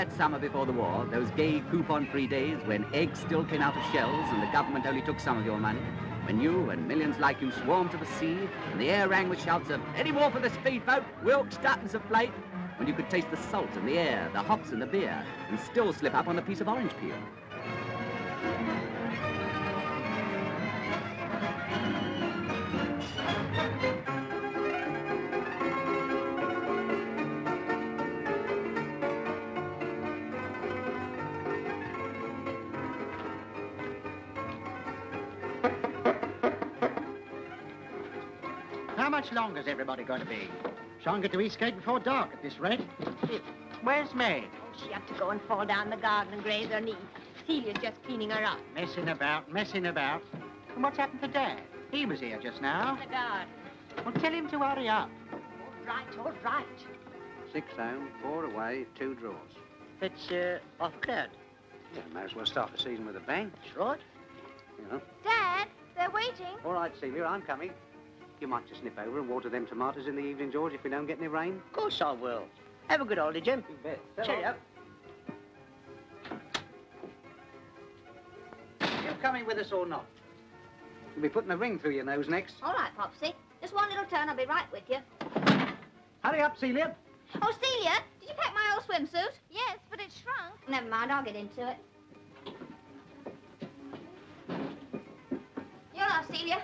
that summer before the war, those gay coupon-free days when eggs still came out of shells and the government only took some of your money, when you and millions like you swarmed to the sea and the air rang with shouts of, "Any more for the speedboat, Wilkes, Duttons of plate," when you could taste the salt in the air, the hops in the beer, and still slip up on a piece of orange peel. How much longer is everybody going to be? Shan't get to Eastgate before dark at this rate. Where's Meg? Oh, she had to go and fall down the garden and graze her knee. Celia's just cleaning her up. Messing about, messing about. And what's happened to Dad? He was here just now. The guard. Well, tell him to hurry up. All right, all right. 6 home, 4 away, 2 draws. It's, off cleared. Yeah, might as well start the season with a bang. That's right. You know. Dad, they're waiting. All right, Celia, I'm coming. You might just nip over and water them tomatoes in the evening, George, if we don't get any rain. Of course I will. Have a good holiday, Jim. You bet. Cheerio. You coming with us or not? You'll be putting a ring through your nose next. All right, Popsy. Just one little turn, I'll be right with you. Hurry up, Celia. Oh, Celia, did you pack my old swimsuit? Yes, but it's shrunk. Never mind, I'll get into it. You're off, Celia.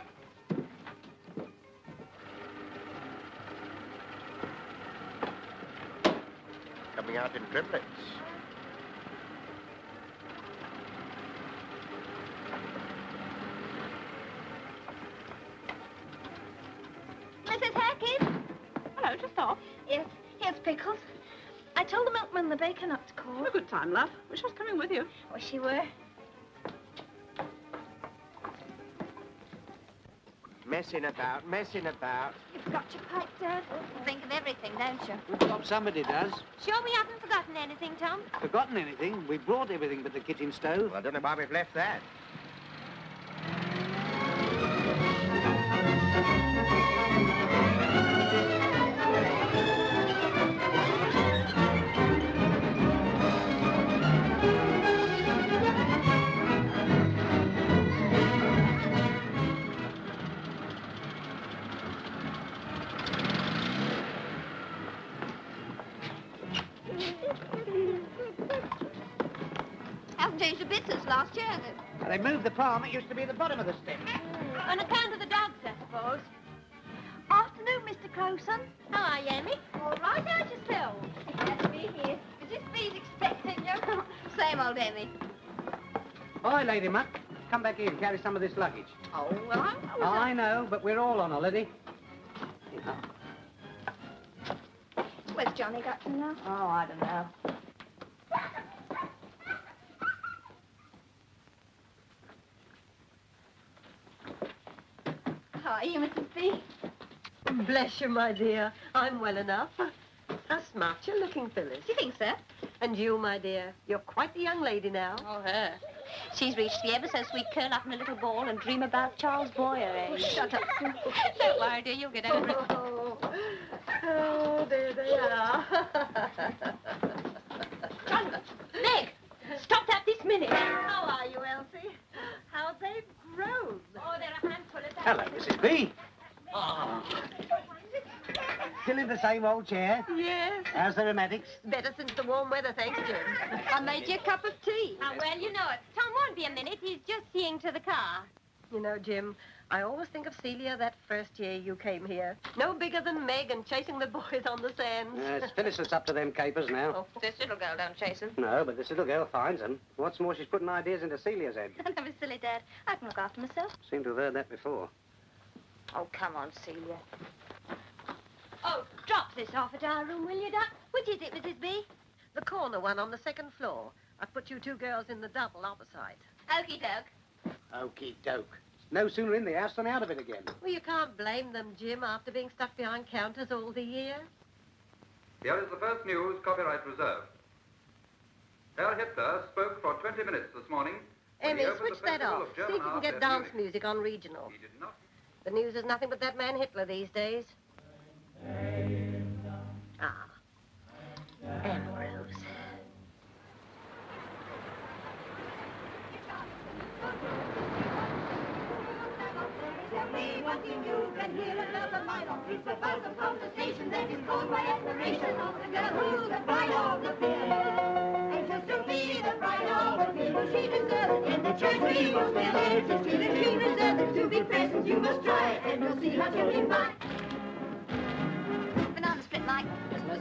Coming out in triplets. Mrs. Hackett? Hello, just off. Yes, here's Pickles. I told the milkman the baker not to call. Have a good time, love. Wish I was coming with you. Wish you were. Messing about, messing about. You've got your pipe, Dad. Think of everything, don't you? Good job somebody does. Sure we haven't forgotten anything, Tom? Forgotten anything? We brought everything but the kitchen stove. Well, I don't know why we've left that. Haven't changed a bit since last year, has it? Well, they moved the palm. It used to be at the bottom of the step. On account of the dogs, I suppose. Afternoon, Mr. Crowson. How are you, Emmy? All right, how's yourself? Glad to be here. Is this Bee's expecting you? Same old Emmy. Oi, Lady Muck. Come back here and carry some of this luggage. Oh, well, I know, but we're all on holiday. Where's Johnny got to now? Oh, I don't know. How are you, Mrs. B? Bless you, my dear. I'm well enough. How smart you're looking, Phyllis. Do you think so? And you, my dear, you're quite the young lady now. Oh, her. She's reached the ever-so-sweet curl-up in a little ball and dream about Charles Boyer age. Shut up. Don't worry, dear, you'll get over it. Oh, there they are. Johnny! Meg! Stop that this minute! How are you, Elsie? How they've grown. Oh, they're a handful of Hello, Mrs. B. Still in the same old chair? Yes. How's the rheumatics? Better since the warm weather, thanks, Jim. I made you a cup of tea. Oh, well, you know it. Tom won't be a minute. He's just seeing to the car. You know, Jim, I always think of Celia that first year you came here. No bigger than Meg and chasing the boys on the sands. It's Phyllis that's up to them capers now. Oh, this little girl don't chase him. No, but this little girl finds them. What's more, she's putting ideas into Celia's head. Don't be silly, Dad. I can look after myself. Seem to have heard that before. Oh, come on, Celia. Oh, drop this off at our room, will you, Doc? Which is it, Mrs. B? The corner one on the second floor. I've put you 2 girls in the double opposite. Okey doke. Okey doke. No sooner in the house than out of it again. Well, you can't blame them, Jim, after being stuck behind counters all the year. Here is the first news, copyright reserved. Herr Hitler spoke for 20 minutes this morning. when Emmy, he opened switch the that Festival off. of See if German you can Art get at dance Munich. music on regional. He did not. The news is nothing but that man Hitler these days. Ah, Ambrose. say what you do, can hear another mile off. It's a buzz of conversation that is caused by admiration of the girl who's the pride of the pier. Anxious to be the pride of the pier, she deserves it. In the church we will still exist, she deserves it. To be present, you must try it, and you'll see how she'll be fine. Banana split, Mike. Christmas.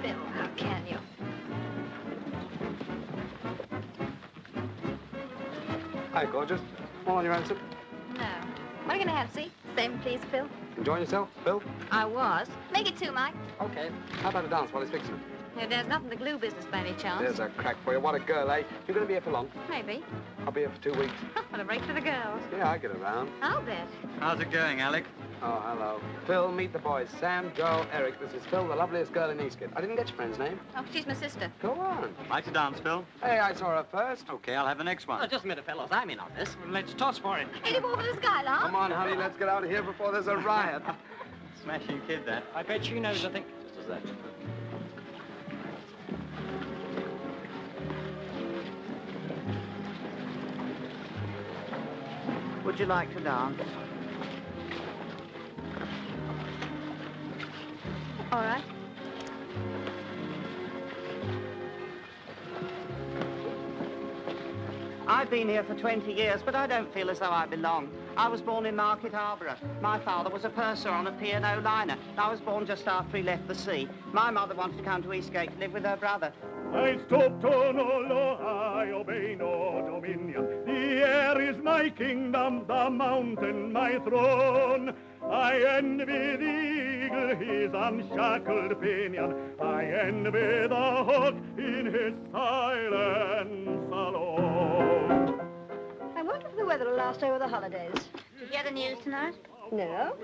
Bill, how can you? Hi, gorgeous. All on your own, sir? No. What are you going to have, see? Same, please, Phil. Enjoying yourself, Bill? I was. Make it two, Mike. Okay. How about a dance while he's fixing it? Yeah, there's nothing to glue business by any chance. There's a crack for you. What a girl, eh? You're going to be here for long? Maybe. I'll be here for 2 weeks. What a break for the girls. Yeah, I get around. I'll bet. How's it going, Alec? Oh, hello. Phil, meet the boys. Sam, Joe, Eric. This is Phil, the loveliest girl in Eastgate. I didn't get your friend's name. Oh, she's my sister. Go on. Like to dance, Phil? Hey, I saw her first. Okay, I'll have the next one. Oh, just a minute, fellows. I'm in on this. Let's toss for it. Any more for the skylark? Come on, honey, let's get out of here before there's a riot. Smashing kid, that. I bet she knows, I think. Just as that. Would you like to dance? All right. I've been here for 20 years, but I don't feel as though I belong. I was born in Market Harborough. My father was a purser on a P&O liner. I was born just after he left the sea. My mother wanted to come to Eastgate to live with her brother. I stoop to no law, I obey no dominion. The air is my kingdom, the mountain my throne. I envy the eagle his unshackled pinion. I envy the hawk in his silence alone. I wonder if the weather will last over the holidays. Did you hear the news tonight? No?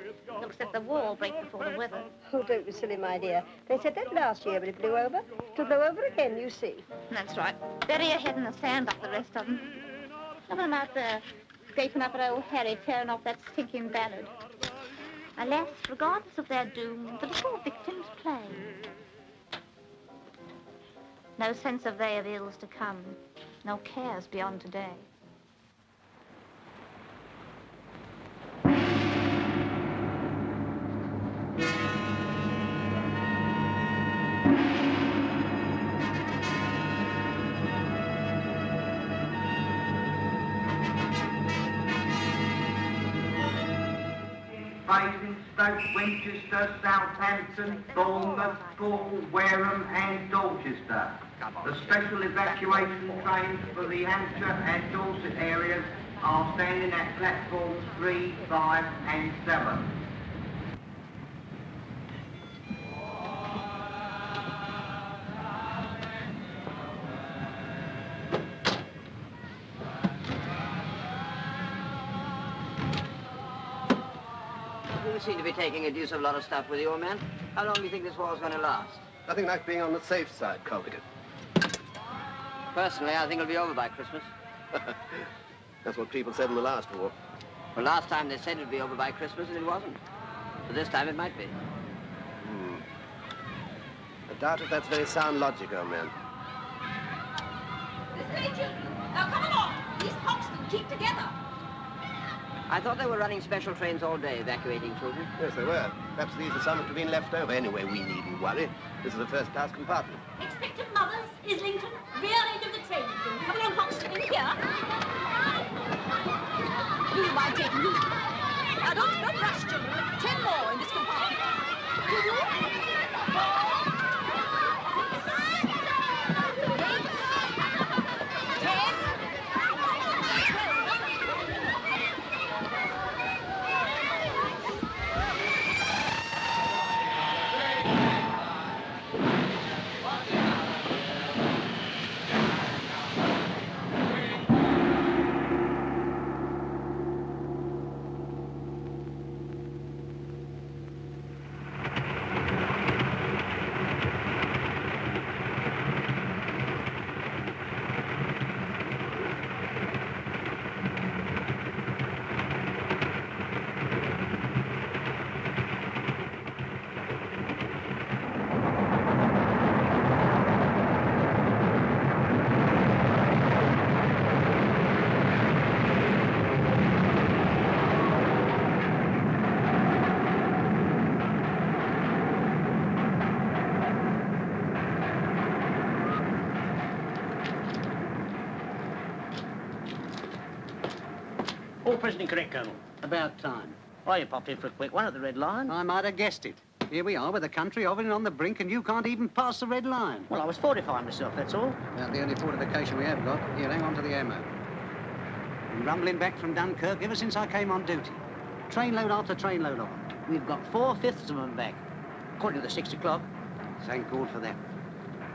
Looks like the war will break before the weather. Oh, don't be silly, my dear. They said that last year, but it blew over. It'll blow over again, you see. That's right. Bury your head in the sand like the rest of them. Look at them out there, scraping up at old Harry, tearing off that stinking ballad. Alas, regardless of their doom, the little victims play. No sense of they of ills to come, no cares beyond today. Basingstoke, Winchester, Southampton, Bournemouth, Poole, Wareham and Dorchester. The special evacuation trains for the Hampshire and Dorset areas are standing at platforms 3, 5 and 7. You seem to be taking a deuce of a lot of stuff with you, old man. How long do you think this war's going to last? Nothing like being on the safe side, Colligan. Personally, I think it'll be over by Christmas. That's what people said in the last war. Well, last time they said it'd be over by Christmas, and it wasn't. But this time it might be. I doubt if that's very sound logic, old man. Now come along! These Hoxton keep together! I thought they were running special trains all day, evacuating children. Yes, they were. Perhaps these are some that have been left over. Anyway, we needn't worry. This is a first-class compartment. Expectant mothers, Islington, rear end of the train. Come along, Hoxton, in here. Do you mind taking me? Now, don't rush, children. 10 more in this compartment. 2, 4, 10. All present correct, Colonel. About time. Why, you popped in for a quick one at the red line? I might have guessed it. Here we are with the country hovering on the brink and you can't even pass the red line. Well, I was fortifying myself, that's all. About the only fortification we have got. Here, hang on to the airman. Been rumbling back from Dunkirk ever since I came on duty. Trainload after trainload of them. We've got 4/5 of them back, according to the 6 o'clock. Thank God for that.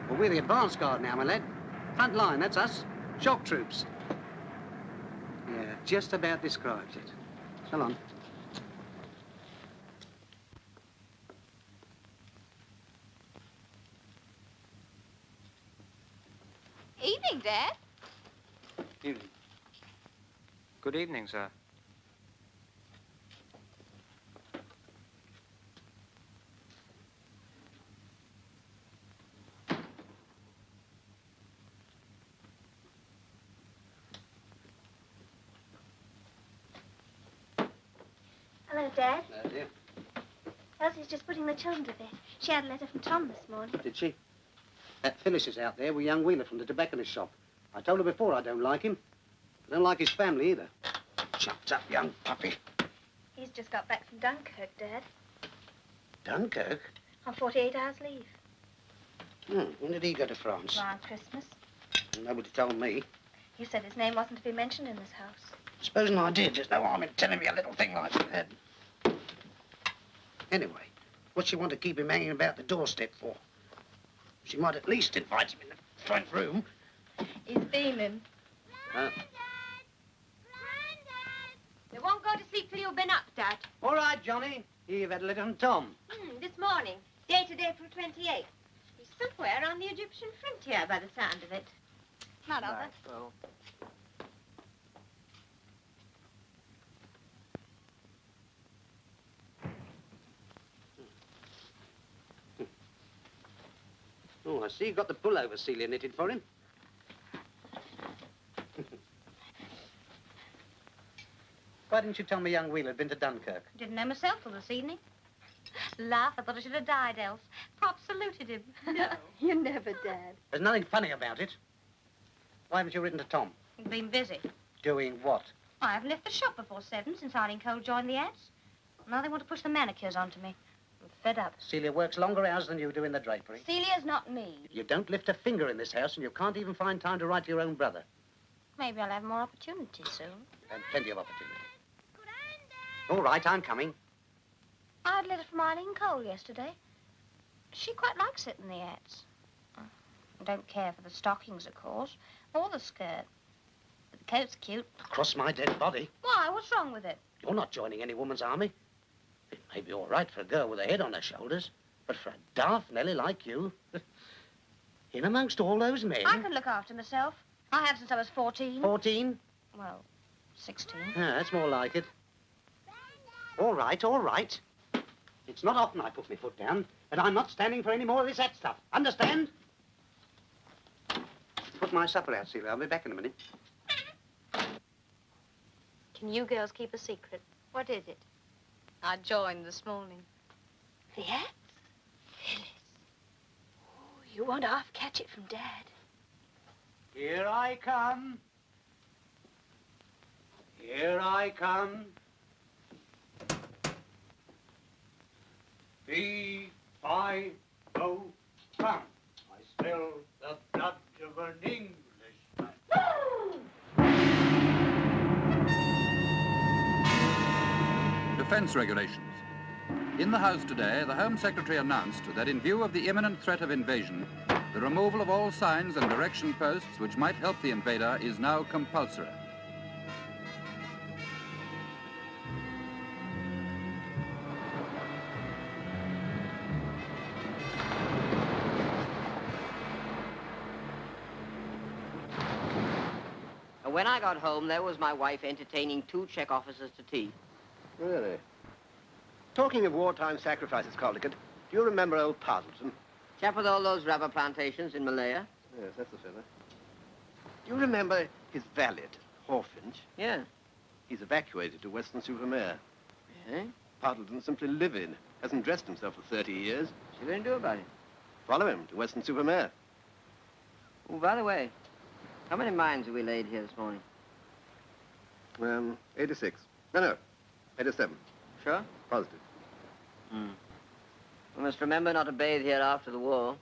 Well, we're the advance guard now, my lad. Front line, that's us. Shock troops. Yeah, just about describes it. So on. Evening, Dad. Evening. Good evening, sir. Hello, Dad. Hello, dear. Elsie's just putting the children to bed. She had a letter from Tom this morning. Did she? That Phyllis is out there with young Wheeler from the tobacconist shop. I told her before I don't like him. I don't like his family either. Chucked up young puppy. He's just got back from Dunkirk, Dad. Dunkirk? On 48 hours leave. When did he go to France? Around Christmas. Nobody told me. He said his name wasn't to be mentioned in this house. Supposing I did, there's no harm in telling me a little thing like that. Anyway, what's she want to keep him hanging about the doorstep for? She might at least invite him in the front room. He's beaming. They won't go to sleep till you've been up, Dad. All right, Johnny. Here you've had a letter from Tom. This morning, dated April 28th. He's somewhere on the Egyptian frontier by the sound of it. Not over. Well, Oh, I see you've got the pullover Celia knitted for him. Why didn't you tell me young Wheeler had been to Dunkirk? Didn't know myself till this evening. Laugh, I thought I should have died else. Pop saluted him. No, you never, Dad. There's nothing funny about it. Why haven't you written to Tom? He's been busy. Doing what? I haven't left the shop before 7 since Arlene Cole joined the ads. Now they want to push the manicures onto me. I'm fed up. Celia works longer hours than you do in the drapery. Celia's not me. You don't lift a finger in this house and you can't even find time to write to your own brother. Maybe I'll have more opportunities soon. And plenty of opportunity. All right, I'm coming. I had a letter from Arlene Cole yesterday. She quite likes it in the ads. I don't care for the stockings, of course, or the skirt. But the coat's cute. Across my dead body. Why? What's wrong with it? You're not joining any woman's army. It may be all right for a girl with a head on her shoulders, but for a daft Nellie like you, in amongst all those men... I can look after myself. I have since I was 14. 14? Well, 16. Yeah, that's more like it. All right, all right. It's not often I put my foot down, but I'm not standing for any more of this hat stuff. Understand? Put my supper out, Celia. I'll be back in a minute. Can you girls keep a secret? What is it? I joined this morning. The ads? Phyllis. Oh, you won't half catch it from Dad. Here I come. Here I come. B-I-O, come. I smell the blood of an Englishman. Defense regulations. In the House today, the Home Secretary announced that in view of the imminent threat of invasion, the removal of all signs and direction posts which might help the invader is now compulsory. When I got home, there was my wife entertaining 2 Czech officers to tea. Really? Talking of wartime sacrifices, Caldicott, do you remember old Pardleton? Chap with all those rubber plantations in Malaya? Yes, that's the fella. Do you remember his valet, Horfinch? Yeah. He's evacuated to Weston-super-Mare. Yeah? Pardleton simply livid. Hasn't dressed himself for 30 years. What's he going to do about it? Follow him to Weston-super-Mare. Oh, by the way, how many mines have we laid here this morning? 86. No, 87. Sure? Positive. We must remember not to bathe here after the war.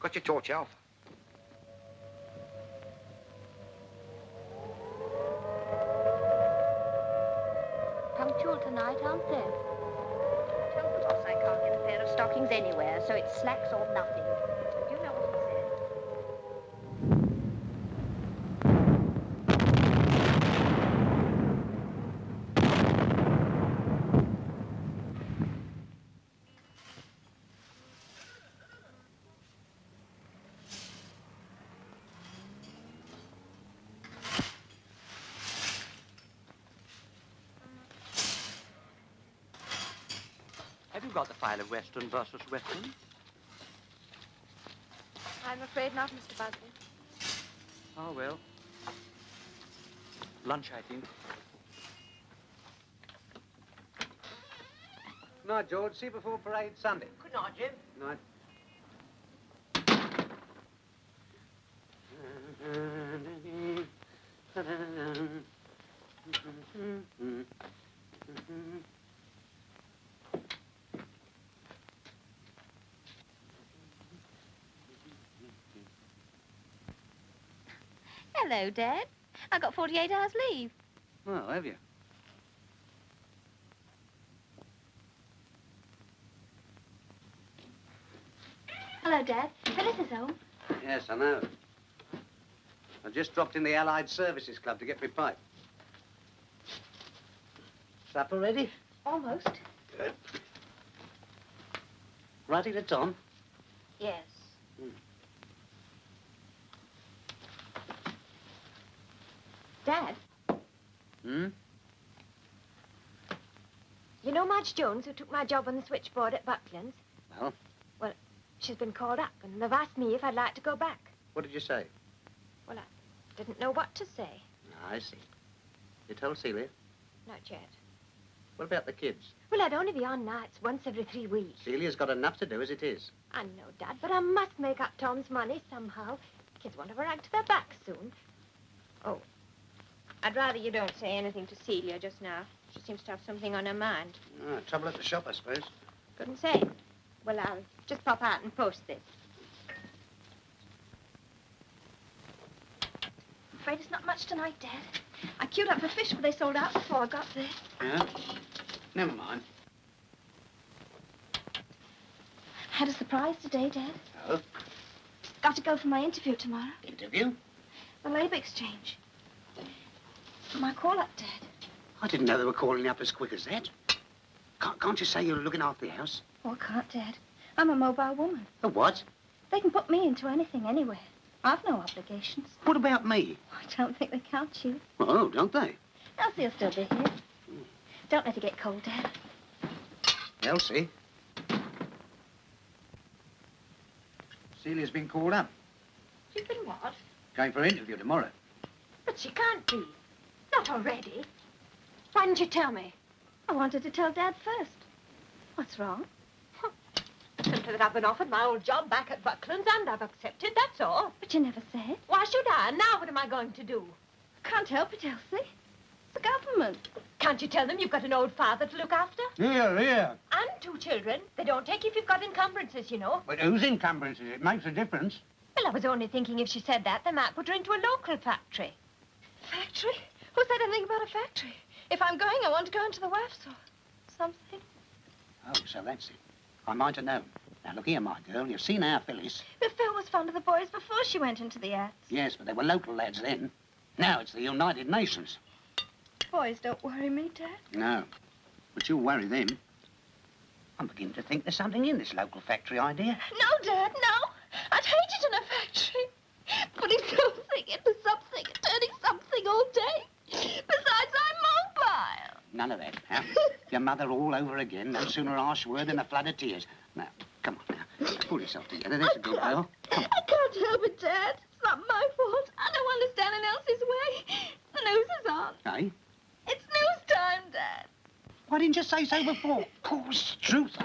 Got your torch, Alf? Punctual tonight, aren't they? Tell the boss I can't get a pair of stockings anywhere, so it's slacks or nothing. And you know what he said. Have you got the file of Western versus Western? I'm afraid not, Mr. Busby. Oh, well. Lunch, I think. Good night, George. See you before parade Sunday. Good night, Jim. Good night. Hello, Dad. I got 48 hours leave. Oh, have you? Hello, Dad. Phyllis is home. Yes, I know. I just dropped in the Allied Services Club to get my pipe. Supper ready? Almost. Good. Writing to Tom? Yes. Dad, Hmm? you know Madge Jones, who took my job on the switchboard at Buckland's? Well? Well, she's been called up, and they've asked me if I'd like to go back. What did you say? Well, I didn't know what to say. I see. You told Celia? Not yet. What about the kids? Well, I'd only be on nights once every 3 weeks. Celia's got enough to do as it is. I know, Dad, but I must make up Tom's money somehow. Kids won't have a rag to their back soon. Oh, I'd rather you don't say anything to Celia just now. She seems to have something on her mind. Trouble at the shop, I suppose. Couldn't say. Well, I'll just pop out and post this. I'm afraid it's not much tonight, Dad. I queued up for fish, but they sold out before I got there. Yeah? Never mind. Had a surprise today, Dad. Oh? Got to go for my interview tomorrow. Interview? The Labour Exchange. My call-up, Dad. I didn't know they were calling up as quick as that. Can't you say you're looking after the house? Oh, I can't, Dad. I'm a mobile woman. A what? They can put me into anything, anywhere. I've no obligations. What about me? I don't think they count you. Oh, don't they? Elsie'll still be here. Don't let it get cold, Dad. Elsie? Celia's been called up. She's been what? Going for an interview tomorrow. But she can't be. Not already. Why didn't you tell me? I wanted to tell Dad first. What's wrong? Simply that I've been offered my old job back at Buckland's and I've accepted, that's all. But you never said. Why should I? Now what am I going to do? Can't help it, Elsie. It's the government. Can't you tell them you've got an old father to look after? Here. And 2 children. They don't take if you've got encumbrances, you know. But whose encumbrances? It makes a difference. Well, I was only thinking if she said that, they might put her into a local factory. Factory? Who said anything about a factory? If I'm going, I want to go into the WAFs or something. Oh, so that's it. I might have known. Now, look here, my girl. You've seen our Phyllis. But Phil was fond of the boys before she went into the arts. Yes, but they were local lads then. Now it's the United Nations. Boys don't worry me, Dad. No. But you'll worry them. I'm beginning to think there's something in this local factory idea. No, Dad, no. I'd hate it in a factory. Putting something into something and turning something all day. Besides, I'm mobile. None of that. Now, your mother all over again. No sooner harsh word than a flood of tears. Now, come on now. Pull yourself together. That's a good girl. Come on. I can't help it, Dad. It's not my fault. I don't want to stand in Elsie's way. The news is on. Hey? It's news time, Dad. Why didn't you say so before? Of course, truth.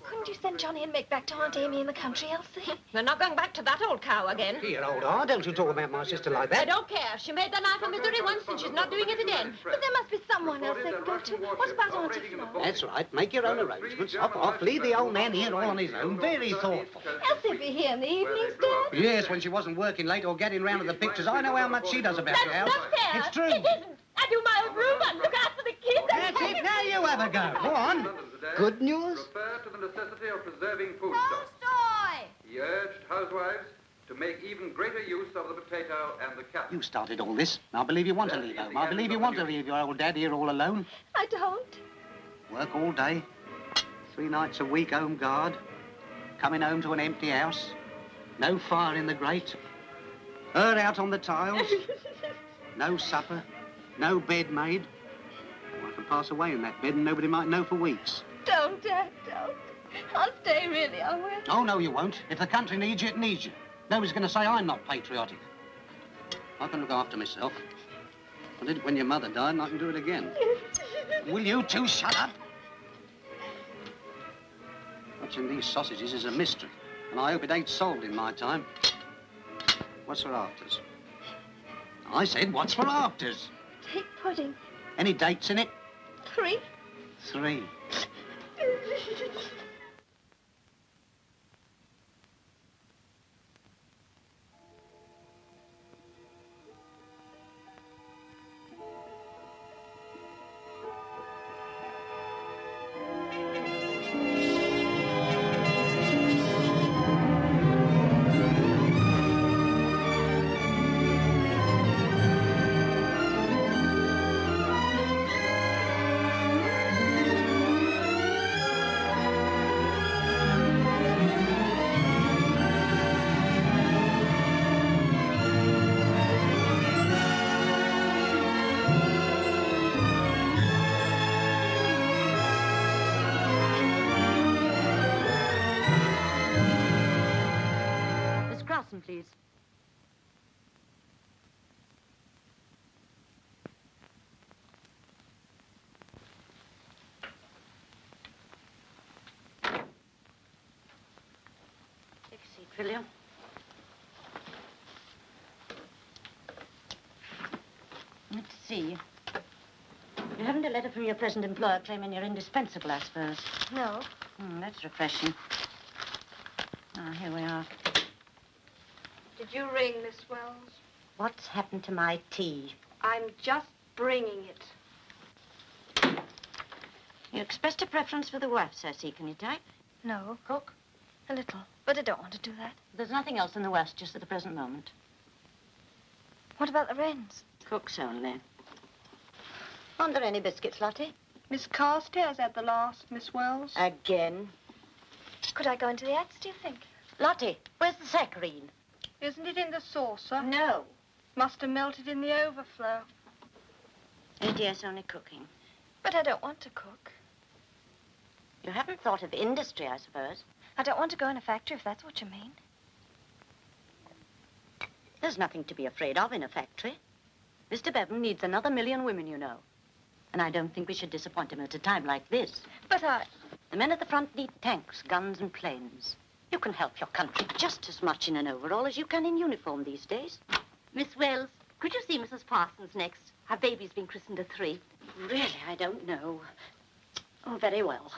Couldn't you send Johnny and Mick back to Aunt Amy in the country, Elsie? They're not going back to that old cow again. Dear old heart, don't you talk about my sister like I that. don't care. She made their life a misery once and she's not doing it again. But there must be someone else they can go to. What about Auntie Flo? That's right. Make your own arrangements. Off. Leave the old man here all on his own. Very thoughtful. Elsie be here in the evenings, Dad. Yes, when she wasn't working late or getting round to the pictures. I know how much she does about your house. Not fair. It's true. It isn't. I do my own room and look after the kids. That's it. Now you have a go. Go on. Good news? Refer to the necessity of preserving food stocks. Tolstoy! He urged housewives to make even greater use of the potato and the carrot. You started all this. I believe you want to leave home. I believe you want to leave your old dad here all alone. I don't. Work all day. 3 nights a week home guard. Coming home to an empty house. No fire in the grate. Her out on the tiles. No supper. No bed made. I can pass away in that bed and nobody might know for weeks. Don't, Dad, don't. I'll stay, really, I will. Oh, no, you won't. If the country needs you, it needs you. Nobody's going to say I'm not patriotic. I can look after myself. I did it when your mother died, and I can do it again. Will you two shut up? What's in these sausages is a mystery, and I hope it ain't solved in my time. What's for afters? I said, what's for afters? Take pudding. Any dates in it? 3. 3. Please. Take a seat, will you? Let's see. You haven't a letter from your present employer claiming you're indispensable, I suppose. No. That's refreshing. Ah, here we are. Did you ring, Miss Wells? What's happened to my tea? I'm just bringing it. You expressed a preference for the wife, I see. Can you type? No. Cook? A little, but I don't want to do that. There's nothing else in the West just at the present moment. What about the Wrens? Cooks only. Aren't there any biscuits, Lottie? Miss Carstairs had the last, Miss Wells. Again? Could I go into the axe, do you think? Lottie, where's the saccharine? Isn't it in the saucer? No. Must have melted in the overflow. ADS only cooking. But I don't want to cook. You haven't thought of industry, I suppose. I don't want to go in a factory, if that's what you mean. There's nothing to be afraid of in a factory. Mr. Bevan needs another 1,000,000 women, you know. And I don't think we should disappoint him at a time like this. But The men at the front need tanks, guns, and planes. You can help your country just as much in an overall as you can in uniform these days. Miss Wells, could you see Mrs. Parsons next? Her baby's been christened at 3. Really, I don't know. Oh, very well.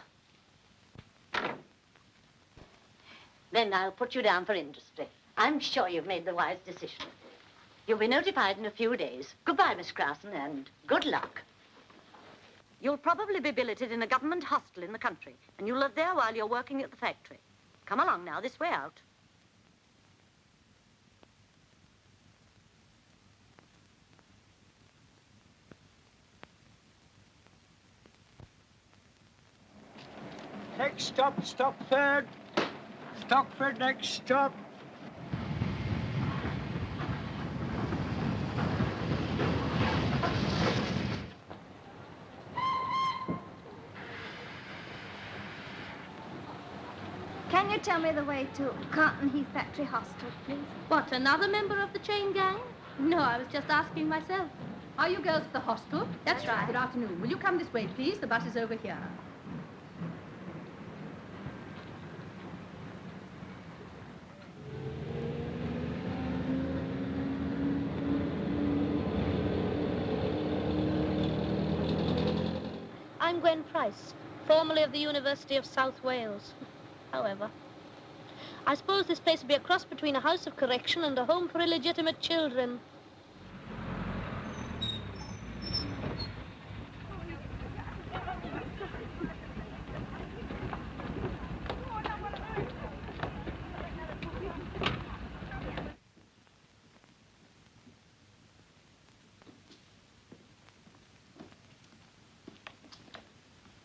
Then I'll put you down for industry. I'm sure you've made the wise decision. You'll be notified in a few days. Goodbye, Miss Crowson, and good luck. You'll probably be billeted in a government hostel in the country, and you'll live there while you're working at the factory. Come along now, this way out. Next stop, Stockford. Stockford, next stop. Can you tell me the way to Carlton Heath Factory Hostel, please? What, another member of the chain gang? No, I was just asking myself. Are you girls at the hostel? That's right. Good afternoon. Will you come this way, please? The bus is over here. I'm Gwen Price, formerly of the University of South Wales. However, I suppose this place would be a cross between a house of correction and a home for illegitimate children.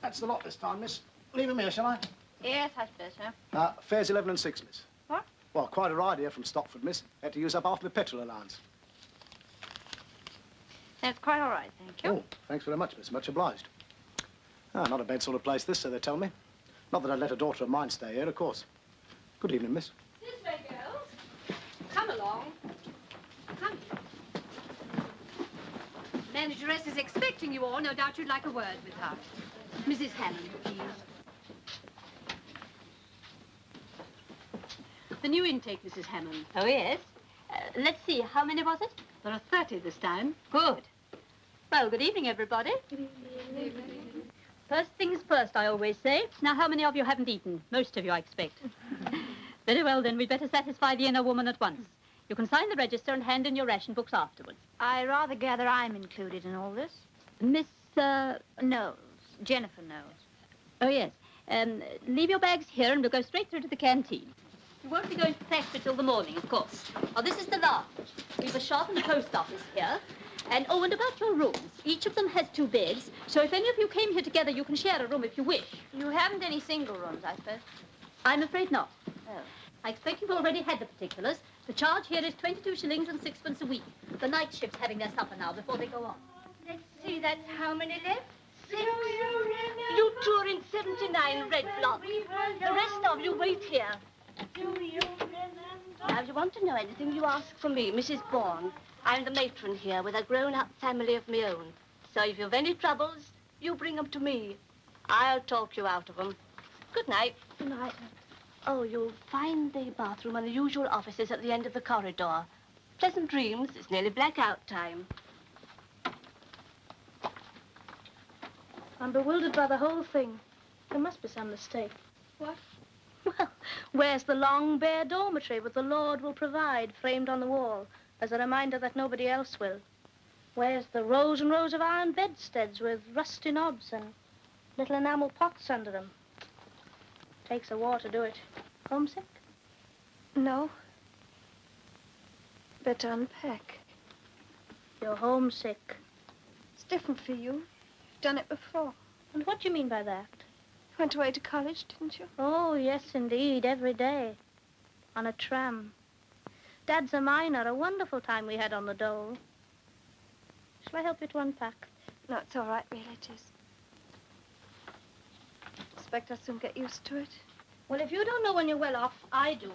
That's the lot this time, miss. Leave him here, shall I? Yes, I suppose so. Fares 11 and 6, miss. What? Well, quite a ride here from Stockford, miss. Had to use up half my petrol allowance. That's quite all right, thank you. Oh, thanks very much, miss. Much obliged. Not a bad sort of place, this, so they tell me. Not that I'd let a daughter of mine stay here, of course. Good evening, miss. This way, girls. Come along. Come. Manageress is expecting you all. No doubt you'd like a word with her. Mrs. Hammond, please. The new intake, Mrs. Hammond. Oh, yes? Let's see, how many was it? There are 30 this time. Good. Well, good evening, everybody. Good evening. First things first, I always say. Now, how many of you haven't eaten? Most of you, I expect. Very well, then, we'd better satisfy the inner woman at once. You can sign the register and hand in your ration books afterwards. I rather gather I'm included in all this. Miss, Knowles. Jennifer Knowles. Oh, yes. Leave your bags here and we'll go straight through to the canteen. You won't be going to the factory till the morning, of course. Now, this is the lounge. We've a shop and a post office here. And about your rooms. Each of them has 2 beds, so if any of you came here together, you can share a room if you wish. You haven't any single rooms, I suppose? I'm afraid not. Oh. I expect you've already had the particulars. The charge here is 22 shillings and 6pence a week. The night shift's having their supper now before they go on. Let's see, that's how many left? 6. You two are in 79 red block. The rest of you wait here. Now, if you want to know anything, you ask from me, Mrs. Bourne. I'm the matron here with a grown-up family of my own. So if you've any troubles, you bring them to me. I'll talk you out of them. Good night. Good night. Oh, you'll find the bathroom and the usual offices at the end of the corridor. Pleasant dreams. It's nearly blackout time. I'm bewildered by the whole thing. There must be some mistake. What? Well, where's the long, bare dormitory with the Lord will provide framed on the wall as a reminder that nobody else will? Where's the rows and rows of iron bedsteads with rusty knobs and little enamel pots under them? Takes a war to do it. Homesick? No. Better unpack. You're homesick. It's different for you. You've done it before. And what do you mean by that? You went away to college, didn't you? Oh, yes, indeed, every day. On a tram. Dad's a miner, a wonderful time we had on the dole. Shall I help you to unpack? No, it's all right, really, it is. Expect I'll soon get used to it. Well, if you don't know when you're well off, I do.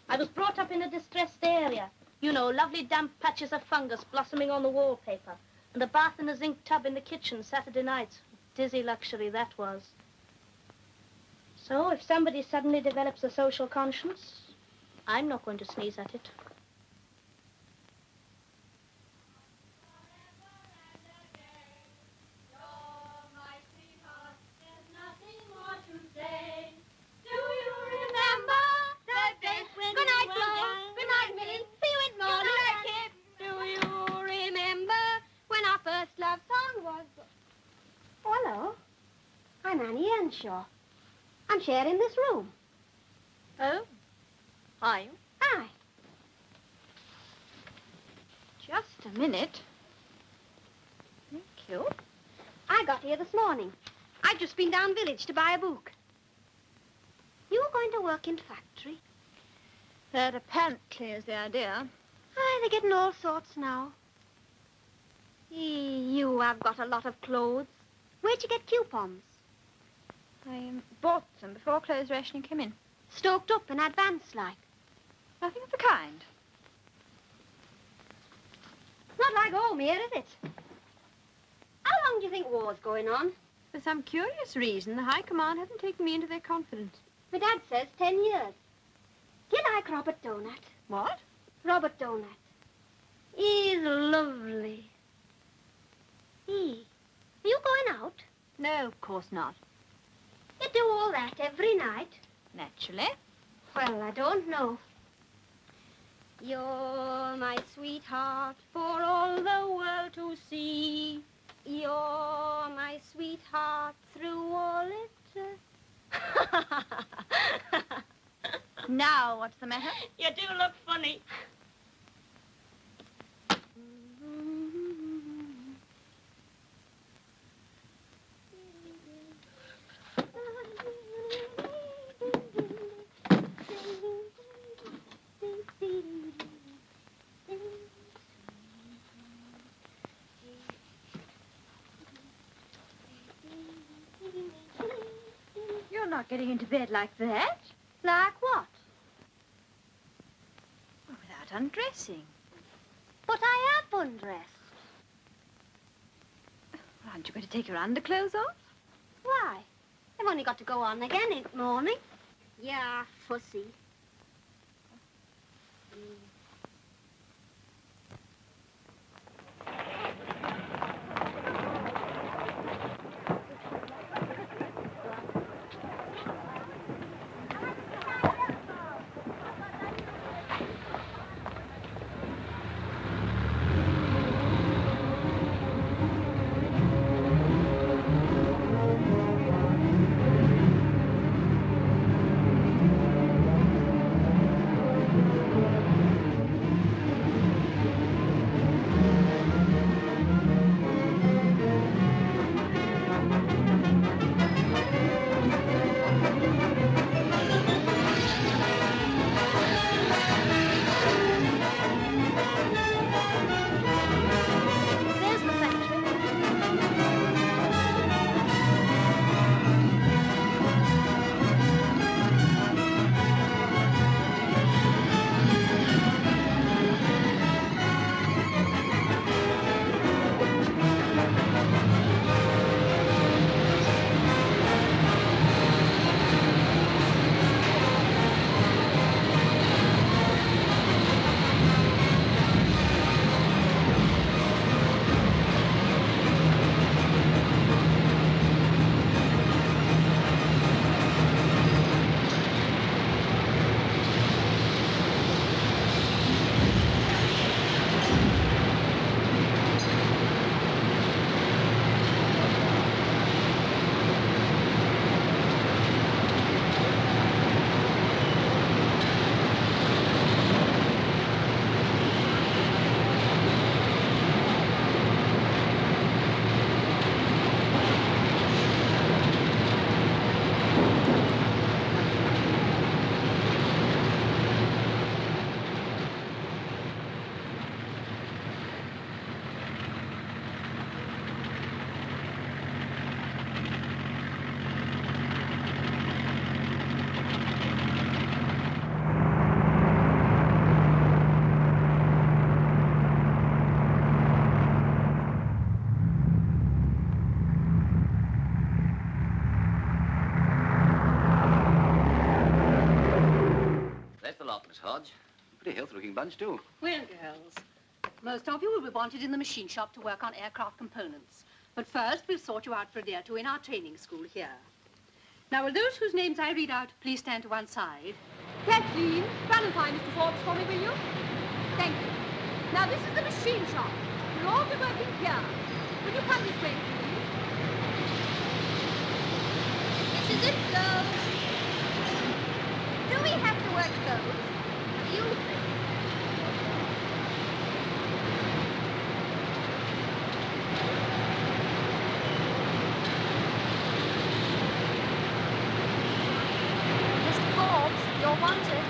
I was brought up in a distressed area. You know, lovely damp patches of fungus blossoming on the wallpaper. And a bath in a zinc tub in the kitchen Saturday nights. Dizzy luxury, that was. So, if somebody suddenly develops a social conscience, I'm not going to sneeze at it. Hello. I'm Annie Earnshaw. I'm sharing this room. Oh? Are you? Aye. Just a minute. Thank you. I got here this morning. I've just been down village to buy a book. You were going to work in factory? That apparently is the idea. Aye, they're getting all sorts now. You have got a lot of clothes. Where'd you get coupons? I bought them before clothes rationing came in. Stoked up in advance, like. Nothing of the kind. Not like home here, is it? How long do you think war's going on? For some curious reason, the High Command haven't taken me into their confidence. My dad says 10 years. Do you like Robert Donut? What? Robert Donut. He's lovely. Are you going out? No, of course not. You do all that every night? Naturally. Well, I don't know. You're my sweetheart for all the world to see. You're my sweetheart through all it... Now, what's the matter? You do look funny. You're not getting into bed like that. Like what? Well, without undressing. But I have undressed. Well, aren't you going to take your underclothes off? Why? I've only got to go on again in the morning. Yeah, fussy. Miss Hodge. Pretty healthy-looking bunch, too. Well, girls, most of you will be wanted in the machine shop to work on aircraft components. But first, we'll sort you out for a day or two in our training school here. Now, will those whose names I read out please stand to one side? Kathleen, run and find Mr. Forbes for me, will you? Thank you. Now, this is the machine shop. You'll all be working here. Will you come this way, please? This is it, girls. Do we have to work those? You think? Mr. Forbes, you're wanted.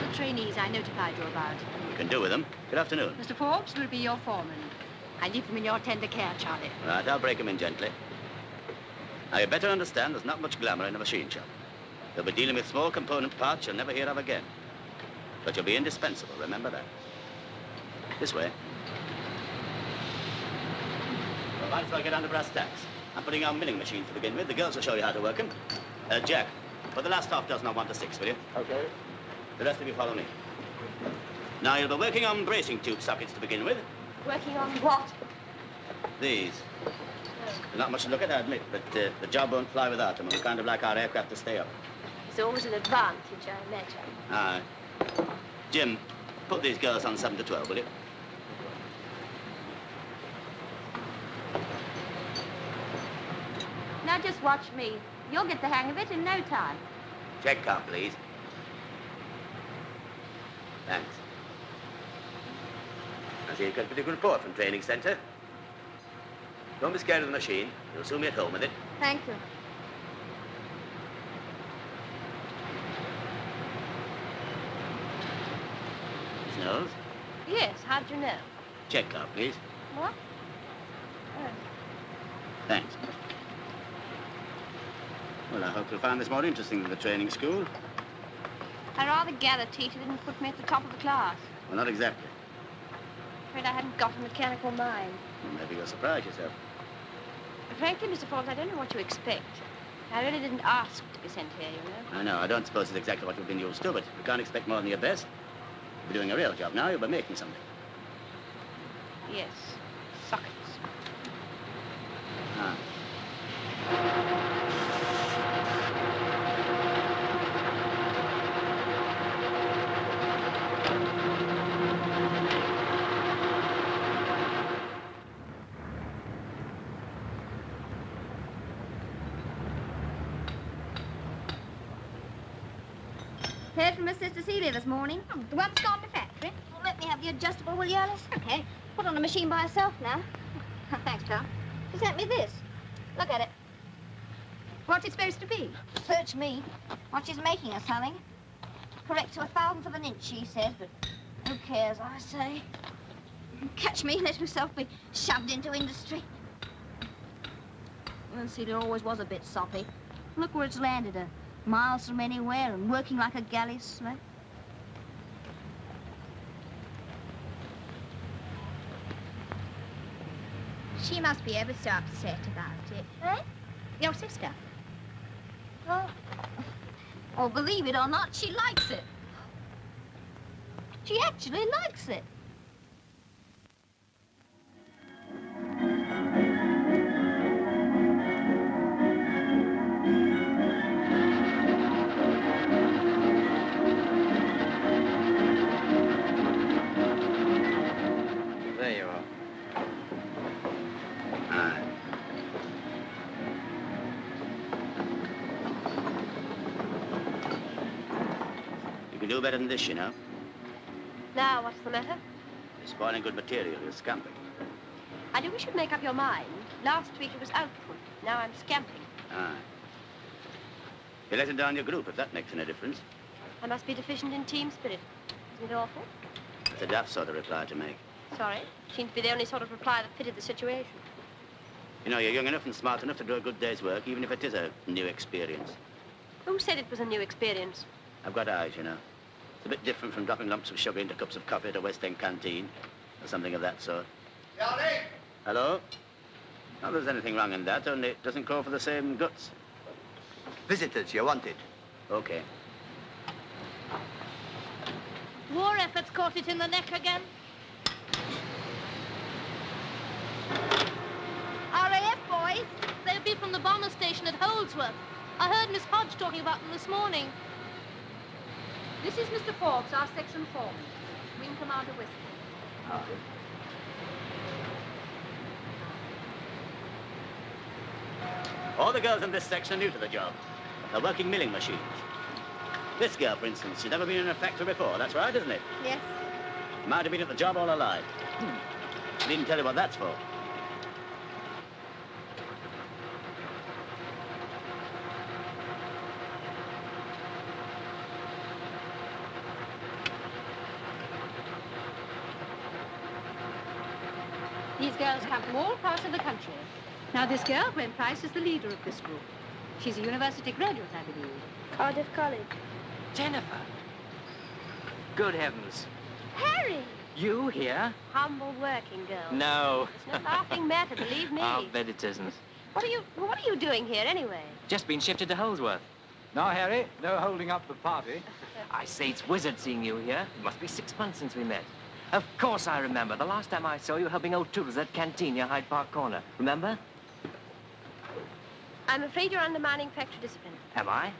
The trainees I notified you about. We can do with them. Good afternoon. Mr. Forbes will be your foreman. I leave them in your tender care, Charlie. Right, I'll break them in gently. Now, you better understand there's not much glamour in a machine shop. You'll be dealing with small component parts you'll never hear of again. But you'll be indispensable, remember that. This way. Well, might as well get on to brass tacks. I'm putting on milling machines to begin with. The girls will show you how to work them. Jack, put the last half dozen on 1 to 6, will you? Okay. The rest of you follow me. Now, you'll be working on bracing tube sockets to begin with. Working on what? These. They're not much to look at, I admit, but the job won't fly without them, and we kind of like our aircraft to stay up. It's always an advantage, I imagine. Aye. Jim, put these girls on 7 to 12, will you? Now just watch me. You'll get the hang of it in no time. Check car, please. Thanks. I see you got a pretty good report from training centre. Don't be scared of the machine. You'll soon be at home with it. Thank you. Smells? Yes, how'd you know? Check car, please. What? Oh. Thanks. Well, I hope you'll find this more interesting than the training school. I rather gather teacher didn't put me at the top of the class. Well, not exactly. Afraid I hadn't got a mechanical mind. Well, maybe you'll surprise yourself. Frankly, Mr. Forbes, I don't know what you expect. I really didn't ask to be sent here, you know. I know. I don't suppose it's exactly what you've been used to, but you can't expect more than your best. You'll be doing a real job now. You'll be making something. Yes. Sockets. Ah. Heard from my sister Celia this morning. Oh, the one's gone to factory. Well, let me have the adjustable, will you, Alice? Okay. Put on the machine by herself now. Thanks, Tom. She sent me this. Look at it. What's it supposed to be? Search me. What she's making us, honey. Correct to 1/1000th of an inch, she says, but who cares, I say. Catch me, let himself be shoved into industry. Well, Celia always was a bit soppy. Look where it's landed her. Miles from anywhere and working like a galley slave. She must be ever so upset about it. Eh? Your sister? Oh, believe it or not, she likes it. She actually likes it. There you are. Aye. You can do better than this, you know. Now, what's the matter? You're spoiling good material. You're scamping. I knew we should make up your mind. Last week it was output. Now I'm scamping. Aye. You're letting down your group, if that makes any difference. I must be deficient in team spirit. Isn't it awful? That's a daft sort of reply to make. Sorry. Seemed to be the only sort of reply that fitted the situation. You know, you're young enough and smart enough to do a good day's work, even if it is a new experience. Who said it was a new experience? I've got eyes, you know. It's a bit different from dropping lumps of sugar into cups of coffee at a West End canteen, or something of that sort. Johnny! Hello? Not that there's anything wrong in that, only it doesn't call for the same guts. Visitors, you're wanted. Okay. War efforts caught it in the neck again. RAF, boys. They'll be from the bomber station at Holdsworth. I heard Miss Hodge talking about them this morning. This is Mr. Forbes, our section foreman. Wing Commander Whisky. All the girls in this section are new to the job. They're working milling machines. This girl, for instance, she's never been in a factory before. That's right, isn't it? Yes. Might have been at the job all her life. Needn't tell you what that's for. These girls come from all parts of the country. Now, this girl, Gwen Price, is the leader of this group. She's a university graduate, I believe. Cardiff College. Jennifer. Good heavens. Harry! You here? Humble working girl. No. It's no laughing matter, believe me. I'll bet it isn't. What are you doing here, anyway? Just been shifted to Holsworth. Now, Harry, no holding up the party. I say, it's wizard seeing you here. It must be 6 months since we met. Of course I remember. The last time I saw you helping old Toodles at canteen near Hyde Park Corner. Remember? I'm afraid you're undermining factory discipline. Am I?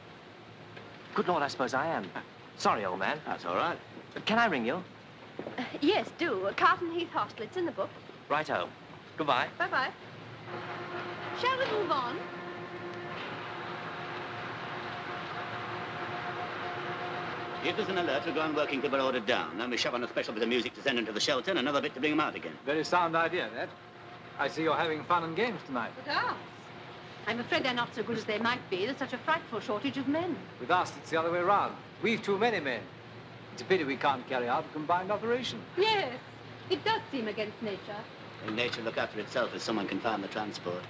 Good Lord, I suppose I am. Sorry, old man. That's all right. Can I ring you? Yes, do. Carlton Heath Hostel. It's in the book. Righto. Goodbye. Bye-bye. Shall we move on? If there's an alert, we'll go on working till we're ordered down. Then we shove on a special bit of music to send them to the shelter and another bit to bring them out again. Very sound idea, that. I see you're having fun and games tonight. But ours. I'm afraid they're not so good as they might be. There's such a frightful shortage of men. With us, it's the other way round. We've too many men. It's a pity we can't carry out a combined operation. Yes, it does seem against nature. And nature look after itself if someone can find the transport.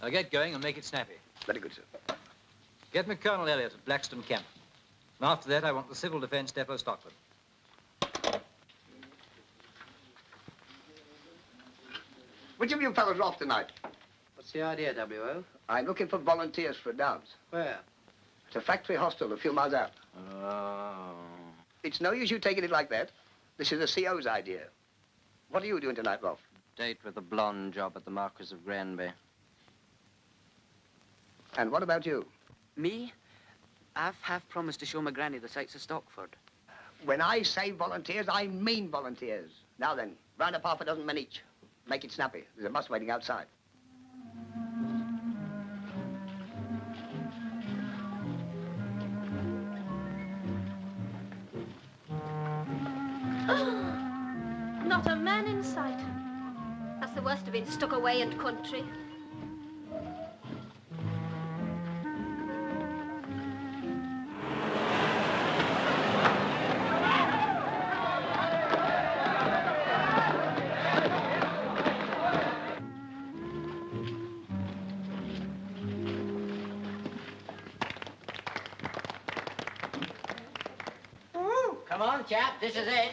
Now get going and make it snappy. Very good, sir. Get me Colonel Elliot at Blackstone Camp. And after that, I want the Civil Defence Depot Stockford. Which of you fellows are off tonight? What's the idea, W.O.? I'm looking for volunteers for a dance. Where? It's a factory hostel a few miles out. Oh. It's no use you taking it like that. This is the CO's idea. What are you doing tonight, Rolf? Date with the blonde job at the Marquis of Granby. And what about you? Me? I've half promised to show my granny the sights of Stockford. When I say volunteers, I mean volunteers. Now then, round up half a dozen men each. Make it snappy. There's a bus waiting outside. Not a man in sight. That's the worst of being stuck away in country. Come on, chap. This is it.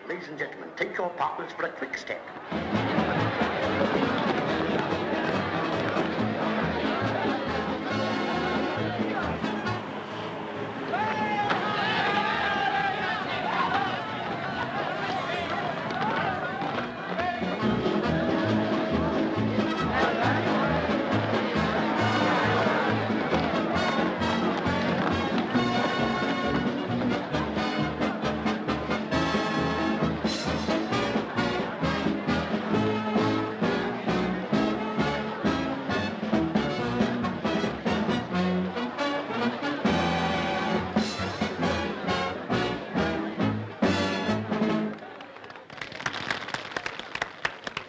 Ladies and gentlemen, take your partners for a quick step.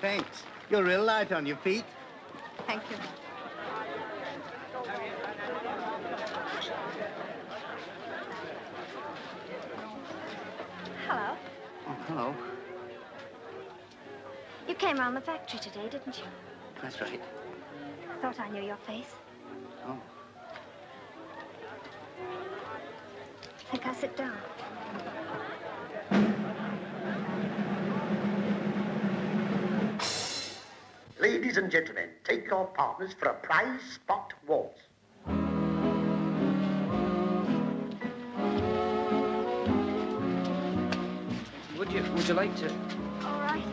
Thanks. You're real light on your feet. Thank you. Hello. Oh, hello. You came round the factory today, didn't you? That's right. I thought I knew your face. Oh. Think I'll sit down. Ladies and gentlemen, take your partners for a prize spot waltz. Would you like to? All right.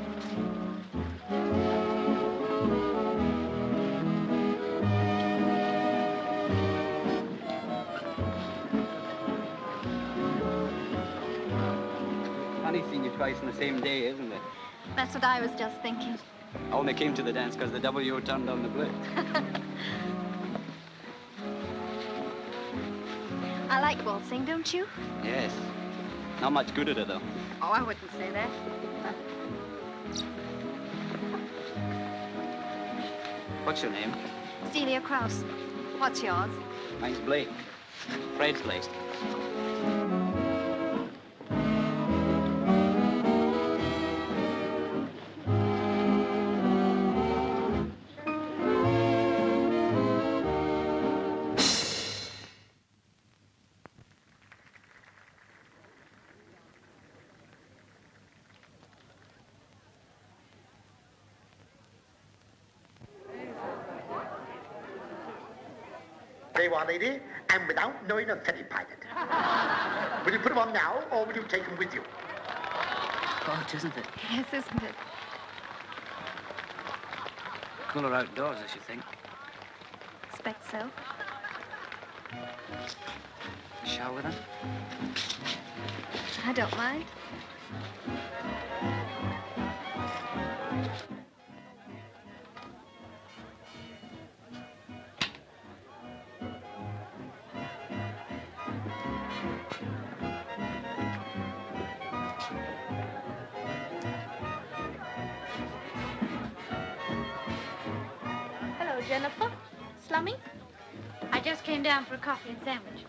Funny seeing you twice on the same day, isn't it? That's what I was just thinking. I only came to the dance because the W turned on the blitz. I like waltzing, don't you? Yes. Not much good at it, though. Oh, I wouldn't say that. What's your name? Celia Crowson. What's yours? Mine's Blake. Fred's place. Very well, lady, and without knowing a ferry pilot. Will you put them on now, or will you take them with you? Hot, isn't it? Yes, isn't it? Cooler outdoors, I should think. Expect so. Shower then? I don't mind. Jennifer? Slummy? I just came down for a coffee and sandwich.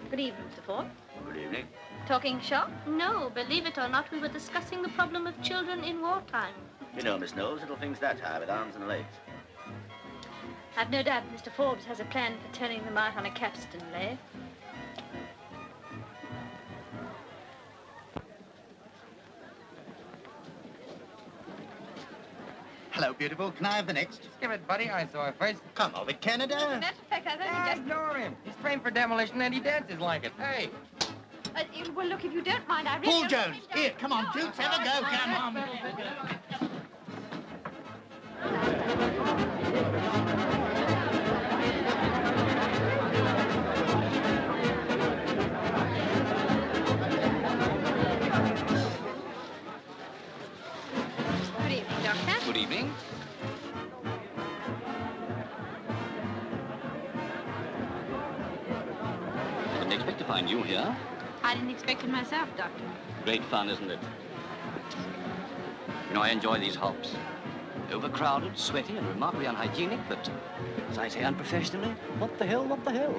Good evening, Mr. Ford. Good evening. Talking shop? No, believe it or not, we were discussing the problem of children in wartime. You know, Miss Knowles, little things that high with arms and legs. I've no doubt Mr. Forbes has a plan for turning them out on a capstan lathe. Hello, beautiful. Can I have the next? Give it, buddy. I saw it first. Come over, Canada. As a matter of fact, I thought you just... Ignore him. He's trained for demolition and he dances like it. Hey. Well, look, if you don't mind, I really... Paul Jones, here, come on, Dukes, have a go, come on. Good evening, Doctor. Good evening. Didn't expect to find you here. I didn't expect it myself, Doctor. Great fun, isn't it? You know, I enjoy these hops. Overcrowded, sweaty, and remarkably unhygienic, but, as I say unprofessionally, what the hell, what the hell?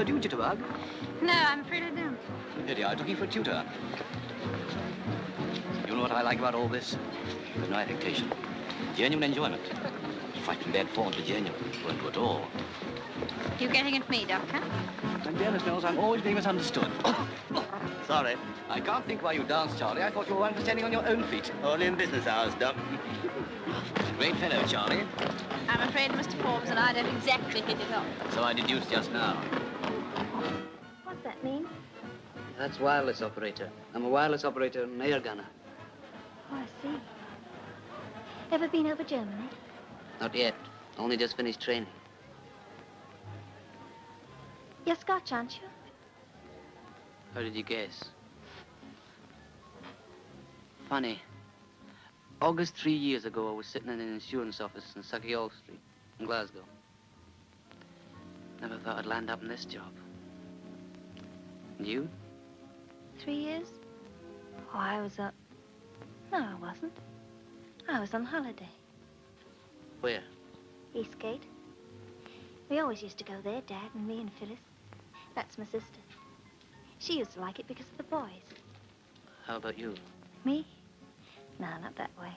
Do you jitterbug? No, I'm afraid I don't. Pity, I was looking for a tutor. You know what I like about all this? There's no affectation. Genuine enjoyment. Frightened bad form to genuine. Won't do at all. You getting at me, Doctor? And dear Miss Knowles, I'm always being misunderstood. Sorry. I can't think why you danced, Charlie. I thought you were one for standing on your own feet. Only in business hours, Doc. Great fellow, Charlie. I'm afraid Mr. Forbes and I don't exactly hit it off. So I deduced just now. What's that mean? That's wireless operator. I'm a wireless operator and air gunner. Oh, I see. Ever been over Germany? Not yet. Only just finished training. You're Scotch, aren't you? How did you guess? Funny. August 3 years ago, I was sitting in an insurance office in Sauchiehall Street in Glasgow. Never thought I'd land up in this job. And you? 3 years? Oh, I was up. No, I wasn't. I was on holiday. Where? Eastgate. We always used to go there, Dad and me and Phyllis. That's my sister. She used to like it because of the boys. How about you? Me? No, not that way.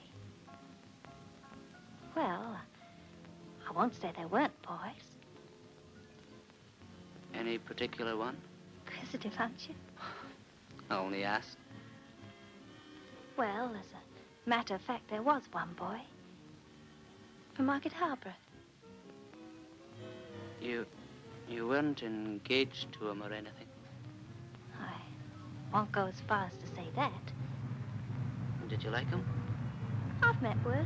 Well, I won't say there weren't boys. Any particular one? Inquisitive, aren't you? I only asked. Well, as a matter of fact, there was one boy. From Market Harbour. You weren't engaged to him or anything? Won't go as far as to say that. Did you like him? I've met worse.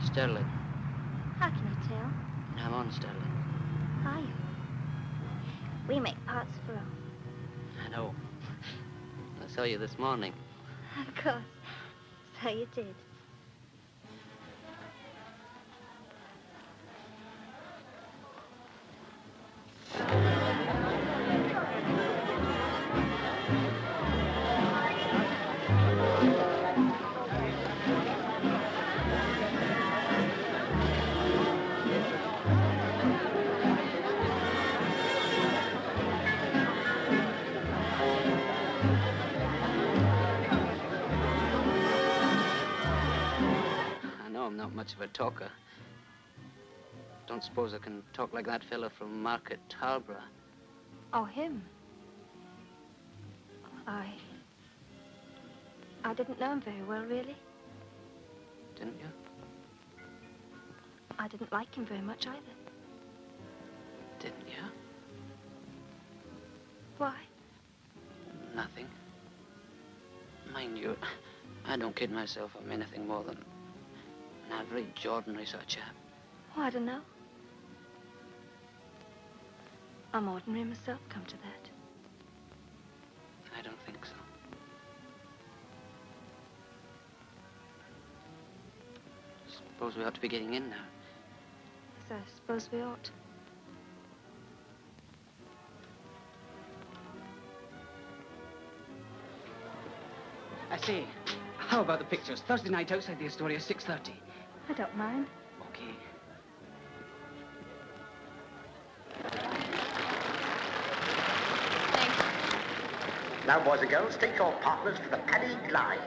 Sterling. How can you tell? I'm on Sterling. Are you? We make parts for all. I know. I saw you this morning. Of course. So you did. not much of a talker. Don't suppose I can talk like that fellow from Market Harborough. Oh, him? I didn't know him very well, really. Didn't you? I didn't like him very much either. Didn't you? Why? Nothing. Mind you, I don't kid myself I'm anything more than an average, ordinary sort of chap. Oh, I don't know. I'm ordinary myself, come to that. I don't think so. Suppose we ought to be getting in now. Yes, I suppose we ought. I say, how about the pictures? Thursday night outside the Astoria, 6:30. I don't mind. Okay. Now, boys and girls, take your partners to the paddy glide.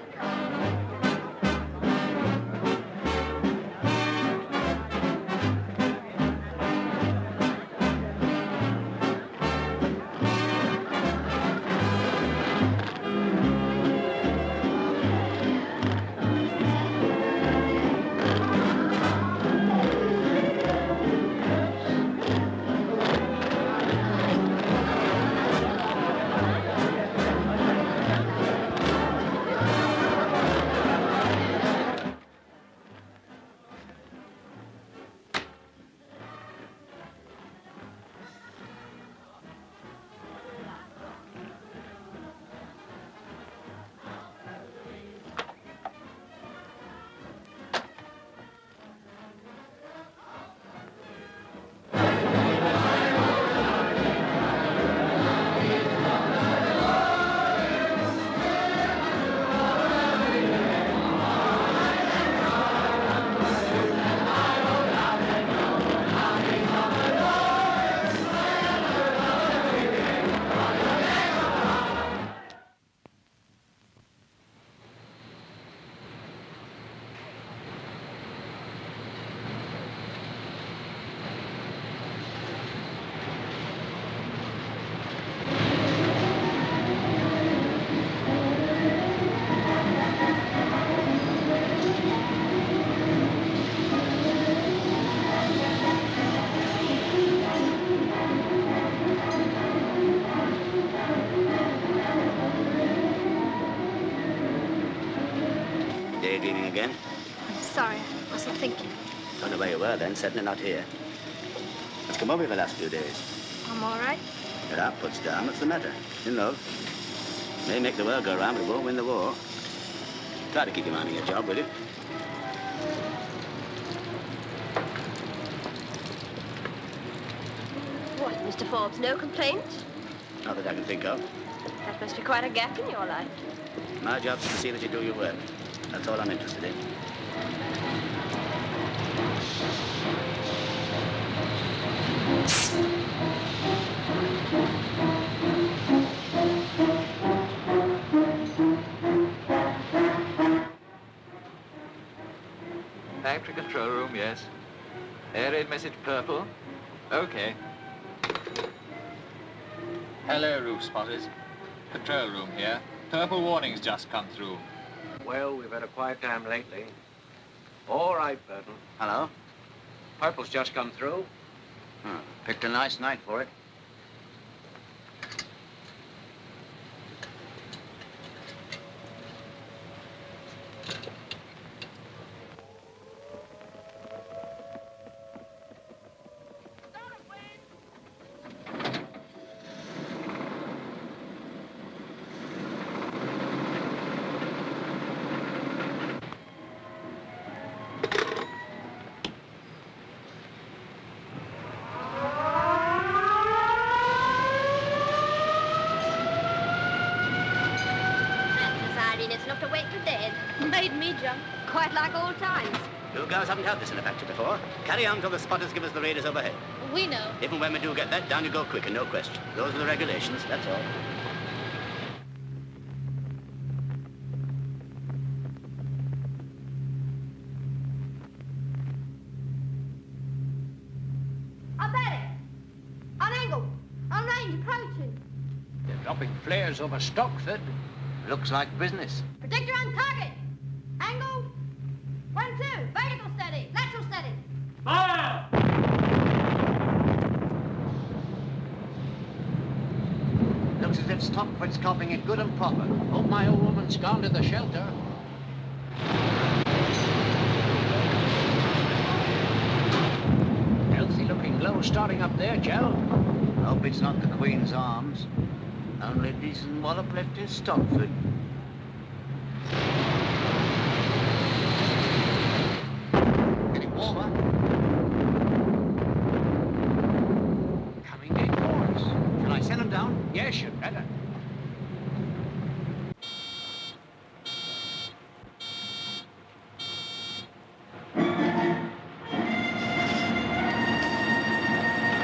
Daydreaming again? Sorry, I wasn't thinking. Don't know where you were then, certainly not here. What's come over you the last few days? I'm all right. Your output's down. What's the matter? In love? May make the world go round, but it won't win the war. Try to keep your mind on your job, will you? What, Mr. Forbes, no complaints? Not that I can think of. That must be quite a gap in your life. My job's to see that you do your work. That's all I'm interested in. Factory control room, yes. Air raid message purple. Okay. Hello, roof spotters. Control room here. Purple warning's just come through. Well, we've had a quiet time lately. All right, Burton. Hello? Purple's just come through. Picked a nice night for it. It's not to wait till dead. Made me jump. Quite like old times. You girls haven't had this in a factory before. Carry on till the spotters give us the raiders overhead. We know. Even when we do get that, down you go quick and no question. Those are the regulations, that's all. Popping flares over Stockford. Looks like business. Predictor on target. Angle. 1, 2. Vertical steady. Lateral steady. Fire! Looks as if Stockford's copping it good and proper. Hope my old woman's gone to the shelter. Healthy looking glow starting up there, Joe. Hope it's not the Queen's Arms. Only decent wallop left is Stockford. Getting warmer. Coming in force. Shall I send them down? Yes, you'd better.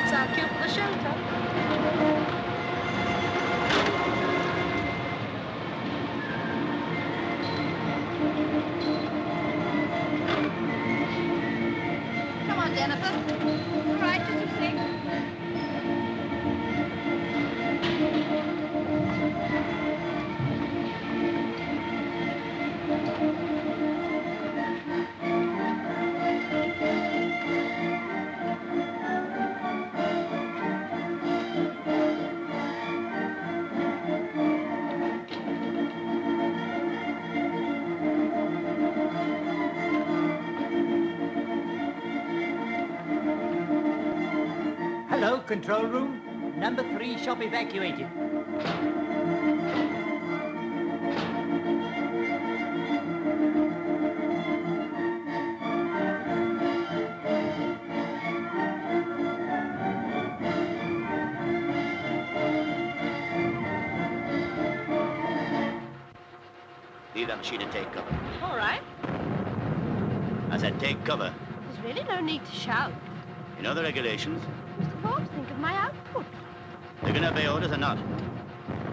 It's our cue for the shelter. Come on, Jennifer. All right, just a sec. Hello, control room. Number 3 shop evacuated. Leave that machine and take cover. All right. I said take cover. There's really no need to shout. You know the regulations. Mr. Forbes, think of my output. They're going to obey orders or not.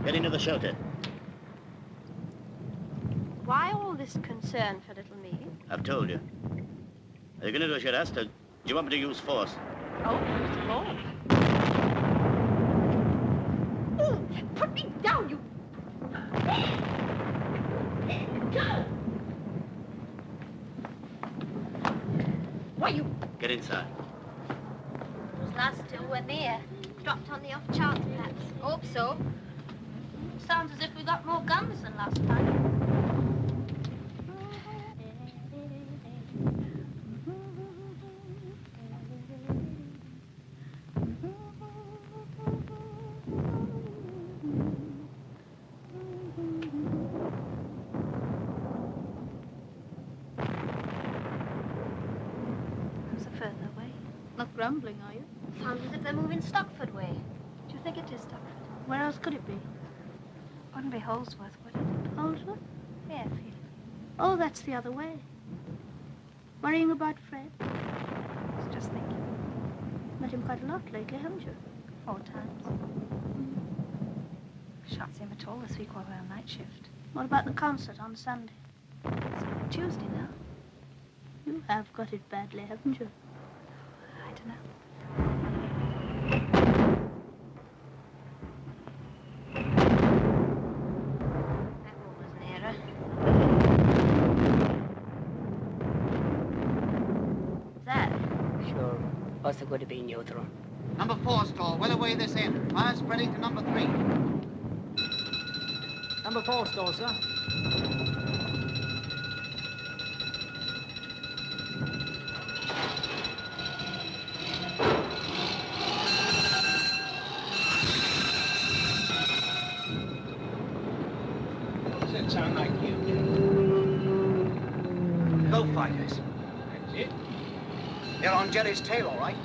Get into the shelter. Why all this concern for little me? I've told you. Are you going to do as you're asked, or do you want me to use force? Oh, Mr. Forbes. Ooh, put me down, you... Go! Why, you... Get inside. Those lads still were near. Dropped on the off chance, perhaps. Hope so. Sounds as if we got more guns than last time. How's it further away? Not grumbling, are you? Sounds as if they're moving Stockford way. Do you think it is Stockford? Where else could it be? Wouldn't be Holsworth, would it? Holsworth? Yeah, Phil. Oh, that's the other way. Worrying about Fred? I was just thinking. Met him quite a lot lately, haven't you? 4 times. Shan't see him at all this week while we're on night shift. What about the concert on Sunday? It's only Tuesday now. You have got it badly, haven't you? I don't know. That one was nearer. What's that? Sure. What's the good of being neutral? Number 4 stall, well away this end. Fire spreading to number 3. Number 4 store, sir. Does that sound like you? Go fighters. That's it. They're on Jerry's tail, all right?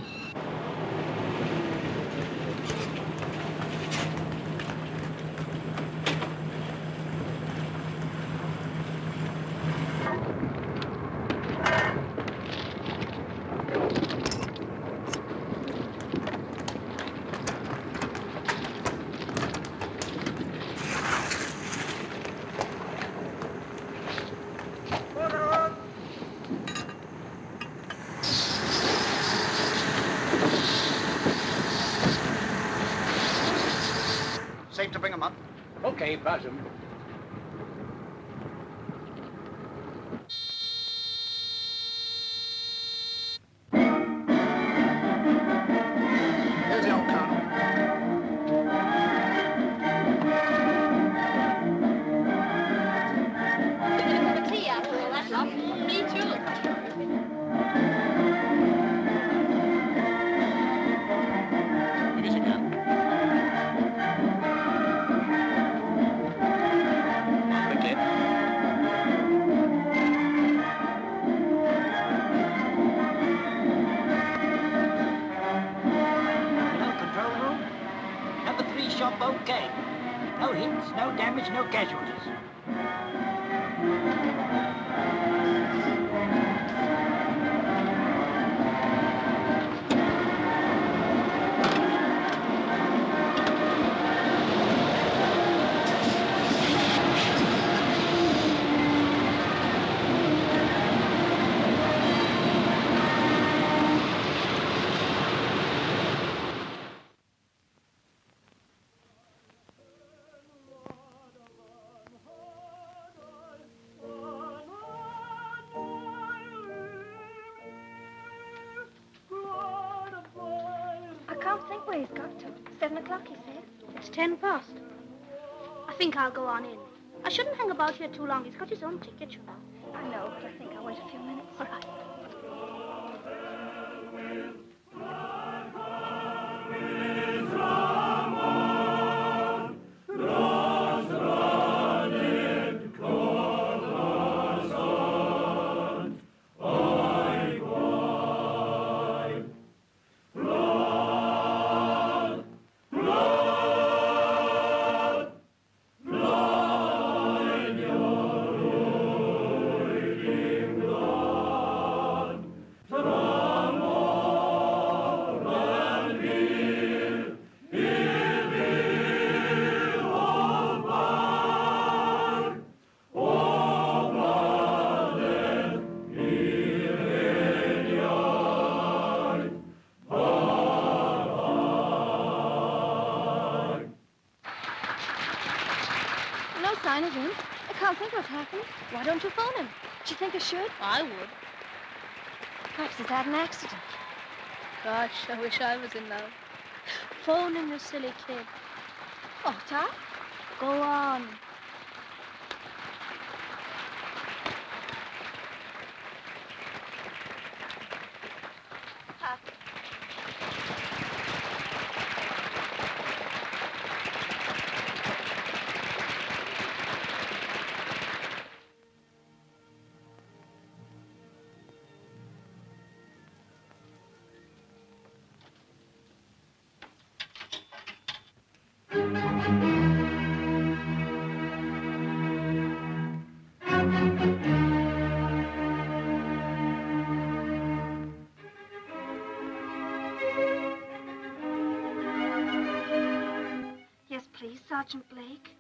Okay, buzz 'em. Here's the old colonel. You're going to have a tea after all that lot. Me too. Finish again. Quickly. Hello, control room. Number 3 shop okay. No hits, no damage, no casualties. I can't think where he's got to. 7 o'clock, he said. It's 10 past. I think I'll go on in. I shouldn't hang about here too long. He's got his own ticket, you know. I know, but I think I'll wait a few minutes. All right. No sign of him. I can't think what's happened. Why don't you phone him? Do you think I should? I would. Perhaps he's had an accident. Gosh, I wish I was in love. Phone him, you silly kid. Ought I? Go on. Yes, please, Sergeant Blake.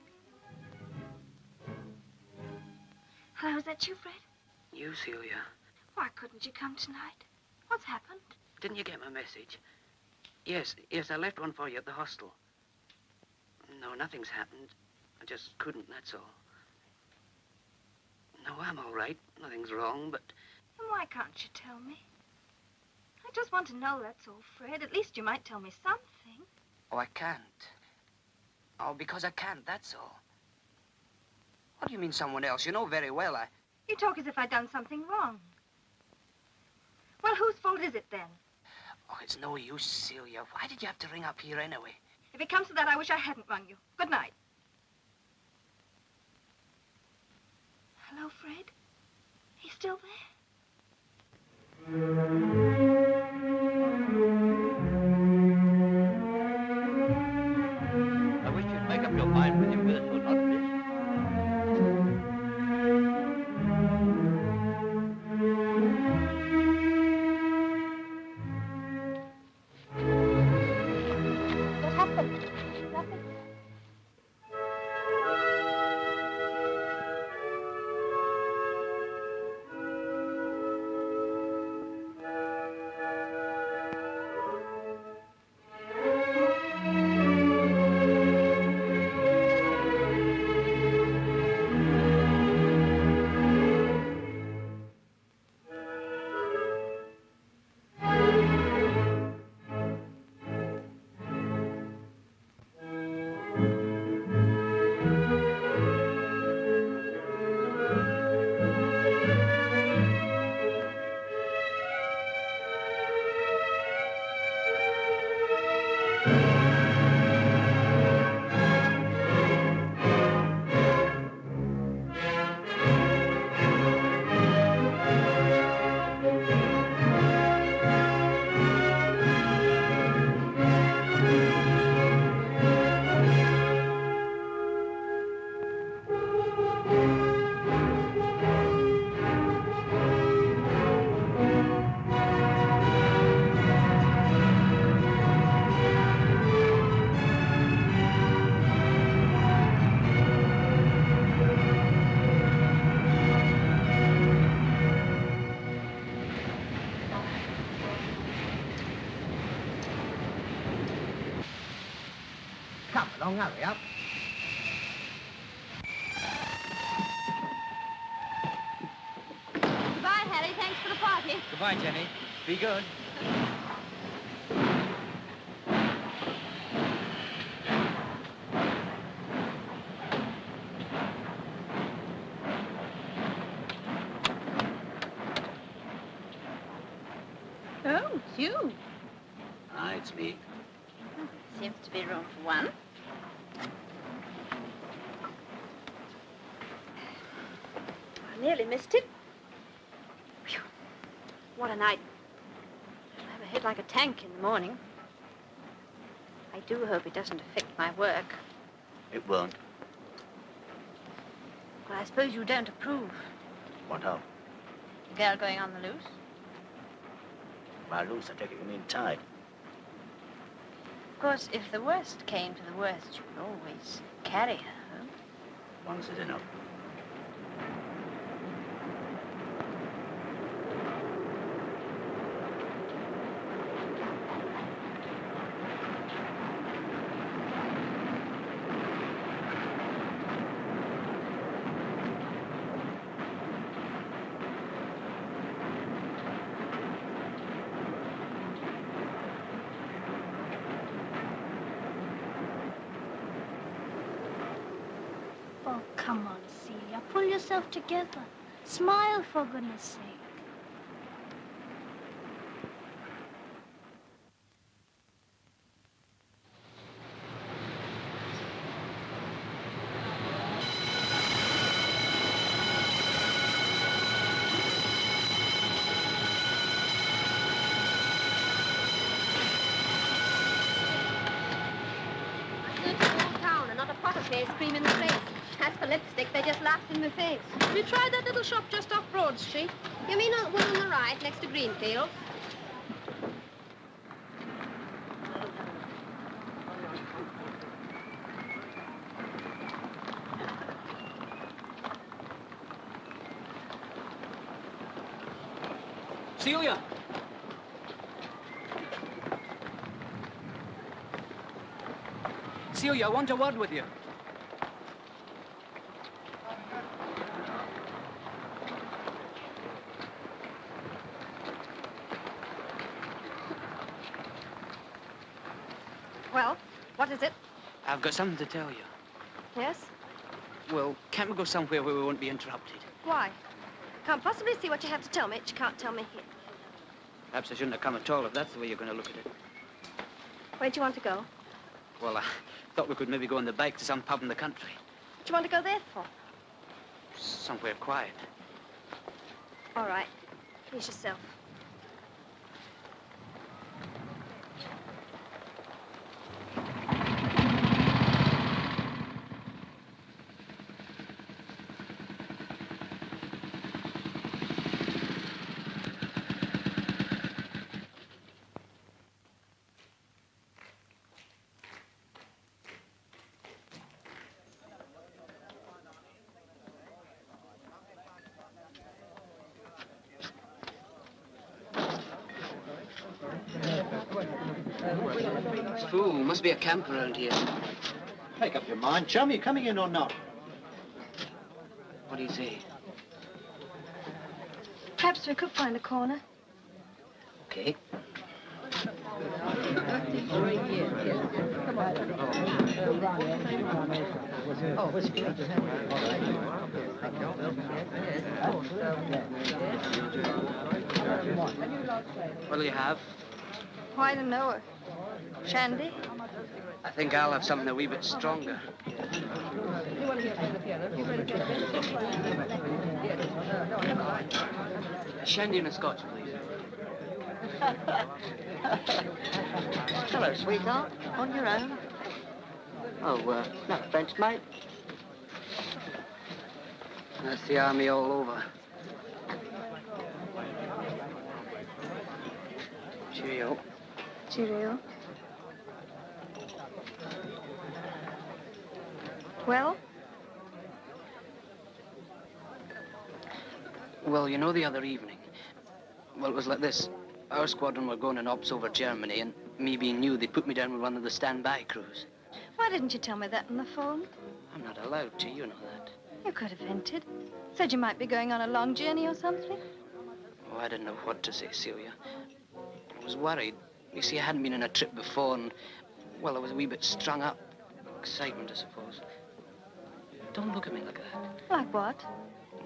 Hello, is that you, Fred? You, Celia. Why couldn't you come tonight? What's happened? Didn't you get my message? Yes, I left one for you at the hostel. No, nothing's happened. I just couldn't, that's all. No, I'm all right. Nothing's wrong, but... Then why can't you tell me? I just want to know, that's all, Fred. At least you might tell me something. Oh, I can't. Oh, because I can't, that's all. What do you mean, someone else? You know very well You talk as if I'd done something wrong. Well, whose fault is it, then? Oh, it's no use, Celia. Why did you have to ring up here anyway? If it comes to that, I wish I hadn't rung you. Good night. Hello, Fred? He's still I wish you'd make up your mind whether you will or not, please. What happened? Nothing. along, hurry up. Goodbye, Harry. Thanks for the party. Goodbye, Jenny. Be good. Oh, it's you. Aye, it's me. Seems to be room for one. I nearly missed it. Phew. What a night. I'll have a head like a tank in the morning. I do hope it doesn't affect my work. It won't. Well, I suppose you don't approve. What of? The girl going on the loose. By loose, I take it you mean tied. Of course, if the worst came to the worst, you could always carry her home. Once is enough. Oh, come on, Celia. Pull yourself together. Smile, for goodness sake. Town and not a pot of face cream in the face. As for lipstick, they just laughed in my face. We tried that little shop just off Broad Street. You mean the one on the right, next to Greenfield? Celia! Celia, I want a word with you. Well, what is it? I've got something to tell you. Yes? Well, can't we go somewhere where we won't be interrupted? Why? Can't possibly see what you have to tell me that you can't tell me here. Perhaps I shouldn't have come at all if that's the way you're going to look at it. Where do you want to go? Well, I thought we could maybe go on the bike to some pub in the country. What do you want to go there for? Somewhere quiet. All right. Please yourself. Ooh, must be a camp around here. Make up your mind, chum. You coming in or not? What do you say? Perhaps we could find a corner. Okay. What'll you have? White and Noah. Shandy? I think I'll have something a wee bit stronger. A shandy and a scotch, please. Hello, sweetheart. On your own? Oh, not French, mate. That's the army all over. Cheerio. Cheerio. Well? Well, you know, the other evening, well, it was like this. Our squadron were going on ops over Germany, and me being new, they put me down with one of the standby crews. Why didn't you tell me that on the phone? I'm not allowed to, you know that. You could have hinted. Said you might be going on a long journey or something. Oh, I didn't know what to say, Celia. I was worried. You see, I hadn't been on a trip before, and, well, I was a wee bit strung up. Excitement, I suppose. Don't look at me like that. Like what?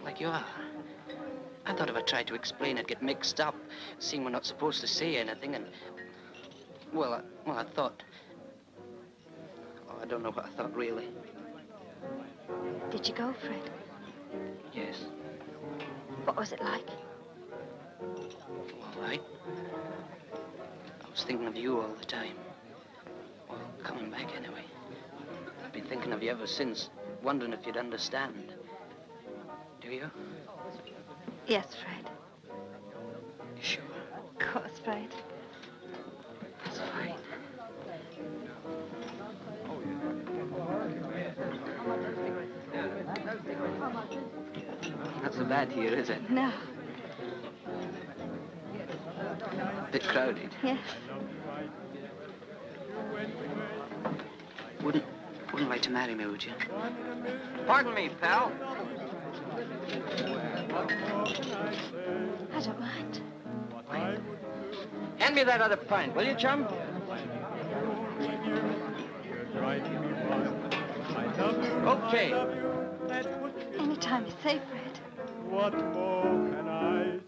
Like you are. I thought if I tried to explain, I'd get mixed up, seeing we're not supposed to say anything, and... Well, I thought... Oh, I don't know what I thought, really. Did you go, Fred? Yes. What was it like? All right. I was thinking of you all the time. Well, coming back anyway. I've been thinking of you ever since, wondering if you'd understand. Do you? Yes, Fred. You sure? Of course, Fred. That's fine. Not so bad here, is it? No. A bit crowded. Yes. Wouldn't like to marry me, would you? Pardon me, pal. I don't mind. Hand me that other pint, will you, chum? Okay. Anytime you say, Fred. What more can I say?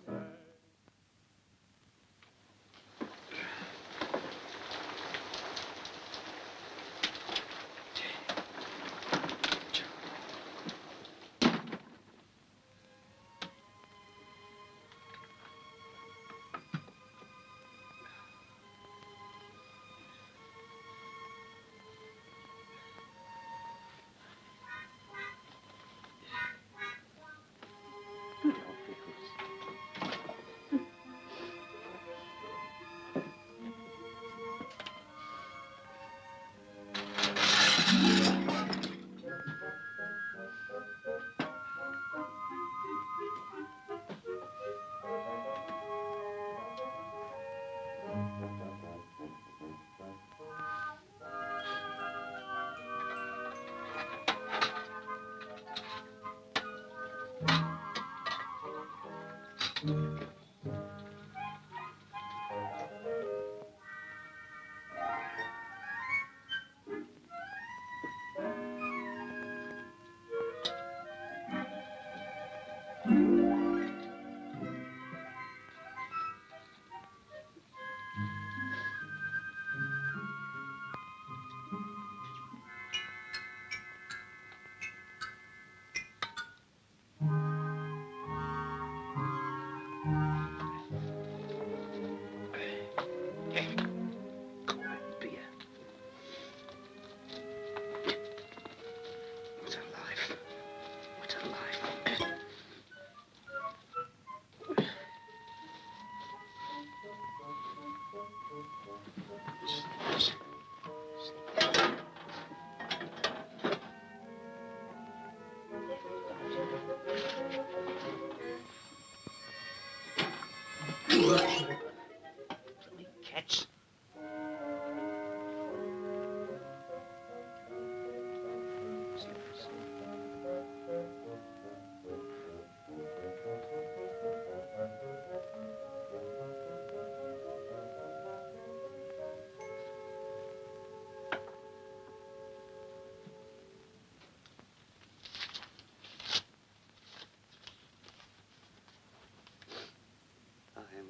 Catch.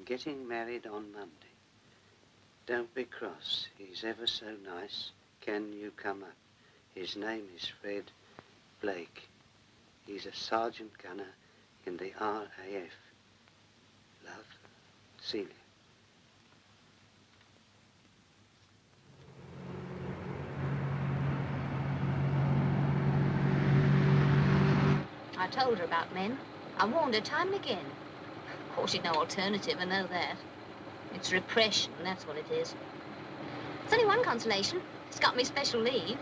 Getting married on Monday. Don't be cross. He's ever so nice. Can you come up? His name is Fred Blake. He's a sergeant gunner in the RAF. Love, Celia. I told her about men. I warned her time and again. Of course, she'd no alternative, I know that. It's repression, that's what it is. There's only one consolation. It's got me special leave.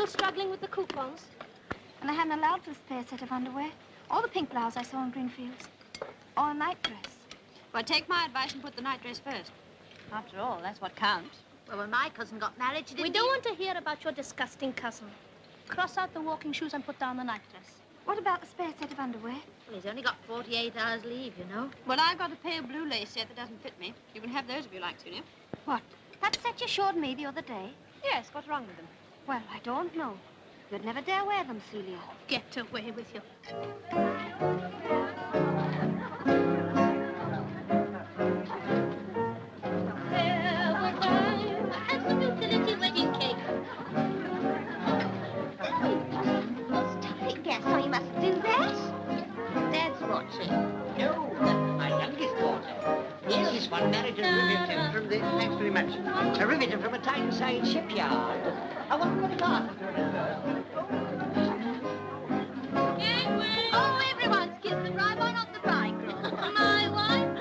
Still struggling with the coupons? And I hadn't allowed for a spare set of underwear. Or the pink blouse I saw in Greenfields. Or a night dress. Well, take my advice and put the night dress first. After all, that's what counts. Well, when my cousin got married, she didn't... We don't want to hear about your disgusting cousin. Cross out the walking shoes and put down the night dress. What about the spare set of underwear? Well, he's only got 48 hours leave, you know. Well, I've got a pair of blue lace set that doesn't fit me. You can have those if you like, Celia. What? That set you showed me the other day? Yes, what's wrong with them? Well, I don't know. You'd never dare wear them, Celia. Get away with you. And some utility wedding cake. Stop it, Gas, so you mustn't do that. Dad's watching. No, that's my youngest daughter. Here's this one married to a riveter from the next very much. A riveter from a Tyneside shipyard. I want to go to garden. Oh, everyone's kissed the bride. Why not the bridegroom? My wife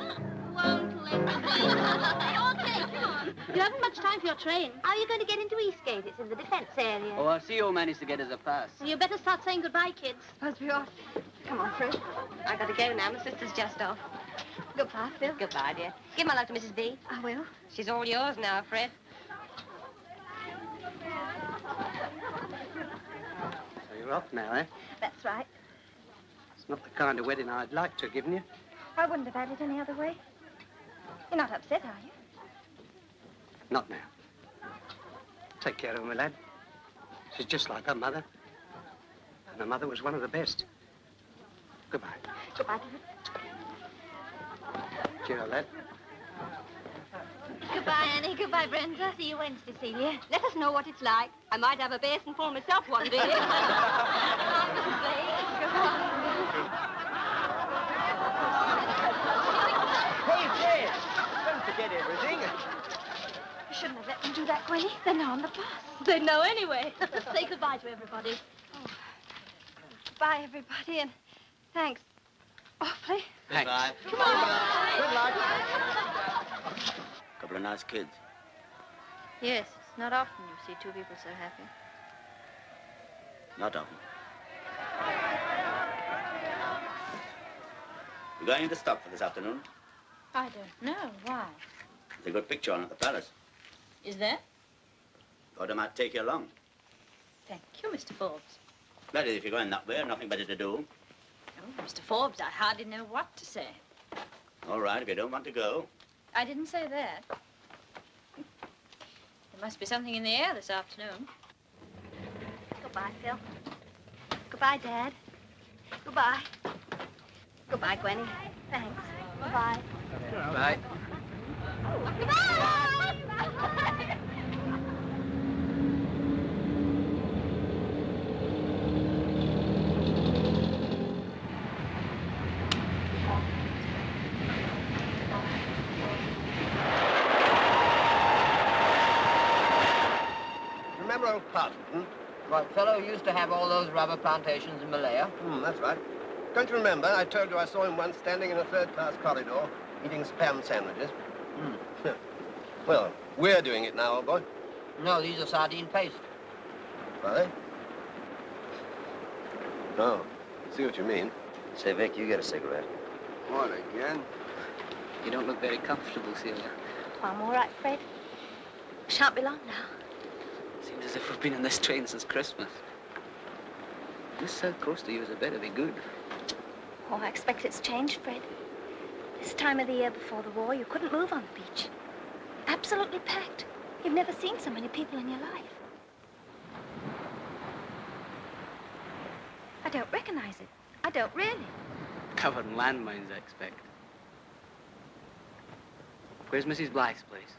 won't let me. Okay, come on. You haven't much time for your train. How are you going to get into Eastgate? It's in the defense area. Oh, I'll see you all managed to get us a pass. You better start saying goodbye, kids. Must be off. Come on, Fred. I got to go now. My sister's just off. Goodbye, Phil. Goodbye, dear. Give my love to Mrs. B. I will. She's all yours now, Fred. So you're off now, eh? That's right. It's not the kind of wedding I'd like to have given you. I wouldn't have had it any other way. You're not upset, are you? Not now. Take care of her, my lad. She's just like her mother. And her mother was one of the best. Goodbye. Goodbye, David. Cheerio, lad. Goodbye, Annie. Goodbye, Brenda. See you Wednesday, Celia. Let us know what it's like. I might have a basin full myself one day. Hey, Fred, don't forget everything. You shouldn't have let them do that, Gwenny. They're now on the bus. They know anyway. Say goodbye to everybody. Oh. Goodbye, everybody, and thanks. Awfully. Goodbye. Come on. Good luck. Couple of nice kids. Yes, it's not often you see two people so happy. Not often. You going into stock for this afternoon? I don't know. Why? There's a good picture on at the palace. Is there? Thought I might take you along. Thank you, Mr. Forbes. That is, if you're going that way, nothing better to do. Oh, Mr. Forbes, I hardly know what to say. All right, if you don't want to go. I didn't say that. There must be something in the air this afternoon. Goodbye, Phil. Goodbye, Dad. Goodbye. Goodbye, Gwenny. Thanks. Goodbye. Bye. Goodbye! Remember old Parton? What fellow who used to have all those rubber plantations in Malaya? That's right. Don't you remember? I told you I saw him once standing in a third-class corridor eating Spam sandwiches. Well, we're doing it now, old boy. No, these are sardine paste. Are they? Oh, see what you mean. Say, Vic, you get a cigarette. What, again? You don't look very comfortable, Celia. I'm all right, Fred. Shan't be long now. Seems as if we've been on this train since Christmas. This south coast of yours had better be good. Oh, I expect it's changed, Fred. This time of the year before the war, you couldn't move on the beach. Absolutely packed. You've never seen so many people in your life. I don't recognize it. I don't really. Covered in landmines, I expect. Where's Mrs. Blythe's place?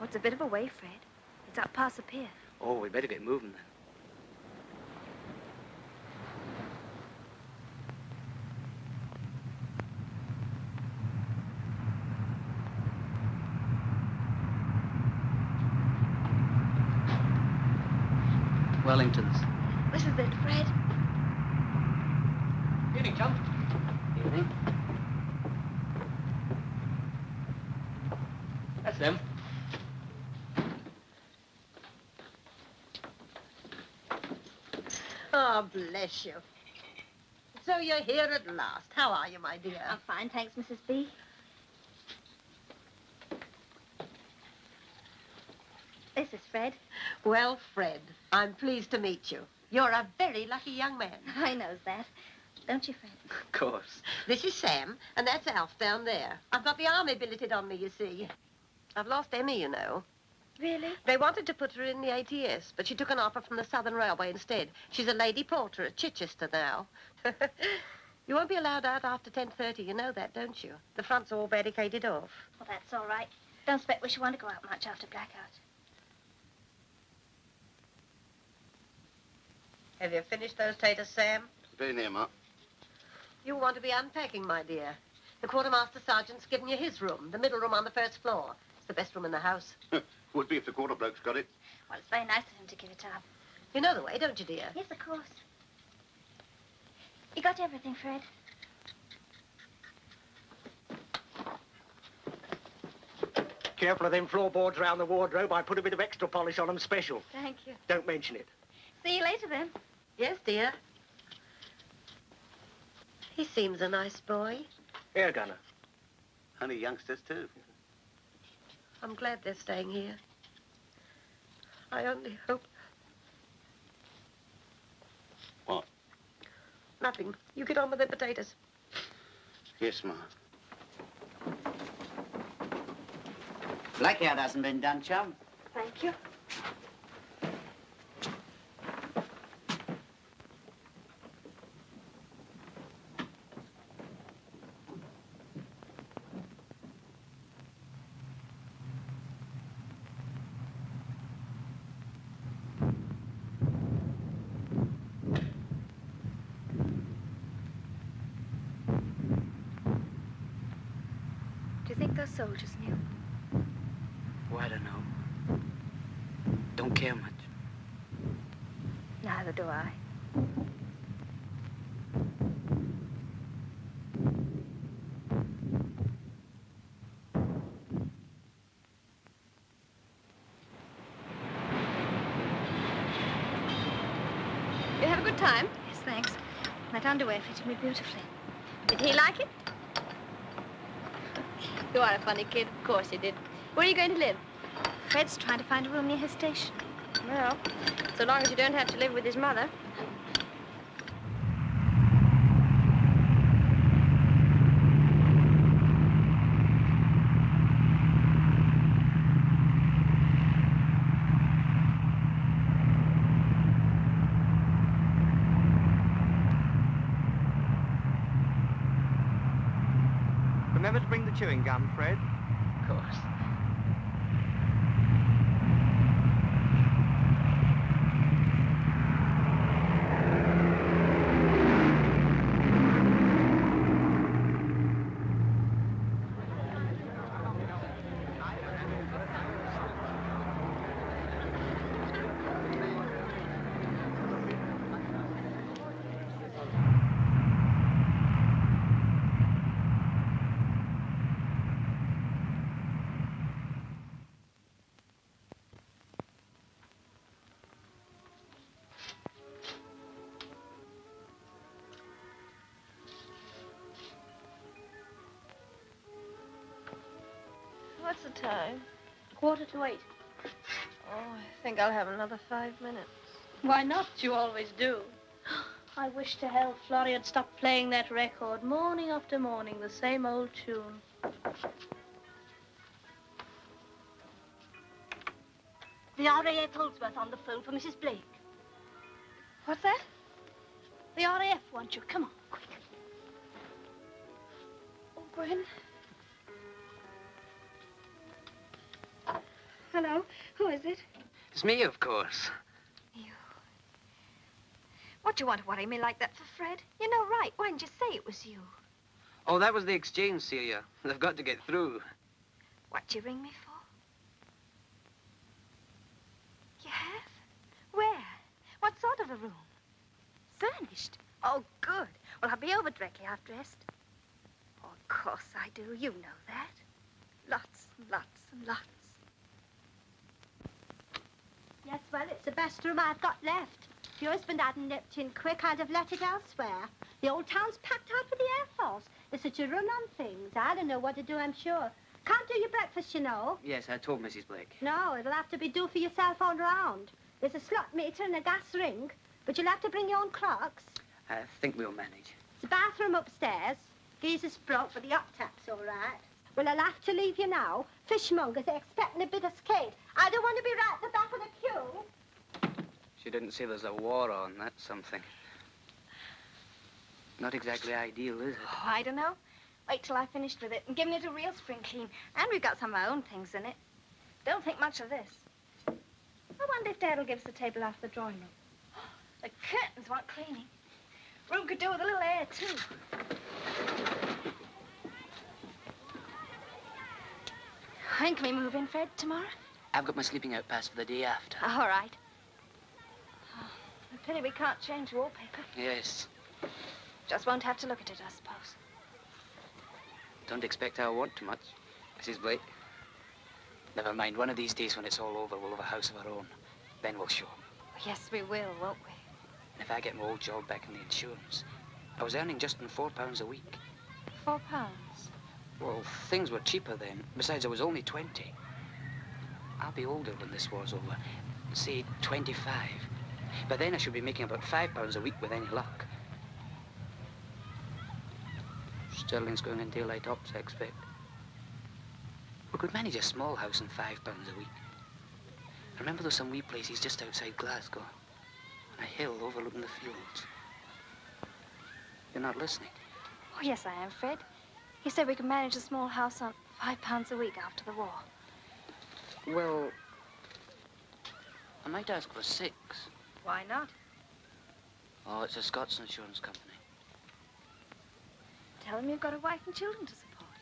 Oh, it's a bit of a way, Fred. It's up past the pier. Oh, we better get moving then. Wellingtons. This is it, Fred. Evening, chum. Evening. That's them. Oh, bless you. So you're here at last. How are you, my dear? I'm fine, thanks, Mrs. B. This is Fred. Well, Fred, I'm pleased to meet you. You're a very lucky young man. I knows that. Don't you, Fred? Of course. This is Sam, and that's Alf down there. I've got the army billeted on me, you see. I've lost Emmy, you know. Really? They wanted to put her in the ATS, but she took an offer from the Southern Railway instead. She's a lady porter at Chichester now. You won't be allowed out after 10:30, you know that, don't you? The front's all barricaded off. Well, that's all right. Don't expect we should want to go out much after blackout. Have you finished those taters, Sam? Very near, Ma. You want to be unpacking, my dear. The quartermaster sergeant's given you his room, the middle room on the first floor. It's the best room in the house. Would be if the quarter bloke's got it. Well, it's very nice of him to give it up. You know the way, don't you, dear? Yes, of course. You got everything, Fred? Careful of them floorboards around the wardrobe. I put a bit of extra polish on them special. Thank you. Don't mention it. See you later, then. Yes, dear. He seems a nice boy. Air gunner. Honey youngsters, too. I'm glad they're staying here. I only hope... What? Nothing. You get on with the potatoes. Yes, Ma. Blackout hasn't been done, chum. Thank you. Do you think those soldiers knew? Oh, I don't know. Don't care much. Neither do I. You have a good time? Yes, thanks. That underwear fitted me beautifully. Did he like it? You are a funny kid. Of course he did. Where are you going to live? Fred's trying to find a room near his station. Well, so long as you don't have to live with his mother. Remember to bring the chewing gum, Fred? Of course. What's the time? 7:45. Oh, I think I'll have another 5 minutes. Why not? You always do. I wish to hell Florrie had stopped playing that record morning after morning, the same old tune. The RAF Holdsworth on the phone for Mrs. Blake. What's that? The RAF want you. Come on, quick. Oh, Gwen. Hello, who is it? It's me, of course. What do you want to worry me like that for, Fred? You know right. Why didn't you say it was you? Oh, that was the exchange, Celia. They've got to get through. What do you ring me for? You have? Where? What sort of a room? Furnished? Oh, good. Well, I'll be over directly. I've dressed. Oh, of course I do. You know that. Lots and lots and lots. Yes, well, it's the best room I've got left. If your husband hadn't nipped in quick, I'd have let it elsewhere. The old town's packed out with the Air Force. There's such a run on things. I don't know what to do, I'm sure. Can't do your breakfast, you know. Yes, I told Mrs. Blake. No, it'll have to be do for yourself all round. There's a slot meter and a gas ring, but you'll have to bring your own clocks. I think we'll manage. There's a bathroom upstairs. Geezer's broke, but the hot tap's all right. Well, I'll have to leave you now. Fishmongers are expecting a bit of skate. I don't want to be right at the back of the queue. She didn't say there's a war on. That's something. Not exactly ideal, is it? Oh, I don't know. Wait till I've finished with it and given it a real spring clean. And we've got some of our own things in it. Don't think much of this. I wonder if Dad'll give us the table off the drawing room. The curtains want cleaning. Room could do with a little air, too. When can we move in, Fred? Tomorrow? I've got my sleeping out pass for the day after. All right. Oh, a pity we can't change wallpaper. Yes. Just won't have to look at it, I suppose. Don't expect I'll want too much, Mrs. Blake. Never mind, one of these days when it's all over, we'll have a house of our own. Then we'll show 'em. Yes, we will, won't we? And if I get my old job back in the insurance, I was earning just on £4 a week. £4? Well, things were cheaper then. Besides, I was only 20. I'll be older when this war's over. Say, 25. By then I should be making about £5 a week with any luck. Sterling's going in daylight ops, I expect. We could manage a small house and £5 a week. I remember there's some wee places just outside Glasgow, on a hill overlooking the fields. You're not listening? Oh, yes, I am, Fred. He said we could manage a small house on £5 a week after the war. Well, I might ask for 6. Why not? Oh, it's a Scots insurance company. Tell him you've got a wife and children to support.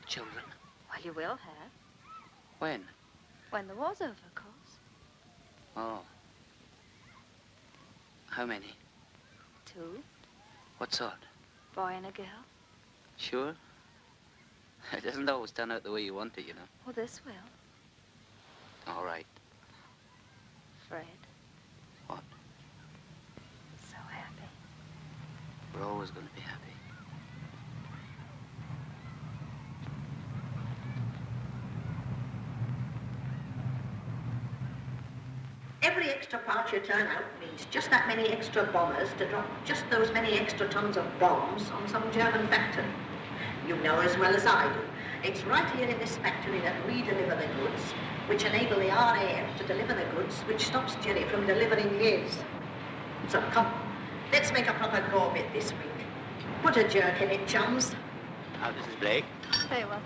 Children? Well, you will have. When? When the war's over, of course. Oh. How many? 2. What sort? Boy and a girl. Sure? It doesn't always turn out the way you want it, you know. Well, this will. All right. Fred. What? So happy. We're always going to be happy. Every extra part you turn out means just that many extra bombers to drop just those many extra tons of bombs on some German factory. You know as well as I do, it's right here in this factory that we deliver the goods, which enable the RAF to deliver the goods, which stops Jerry from delivering his. So come, let's make a proper go of it this week. Put a jerk in it, chums. Now, Mrs. Blake. Very well,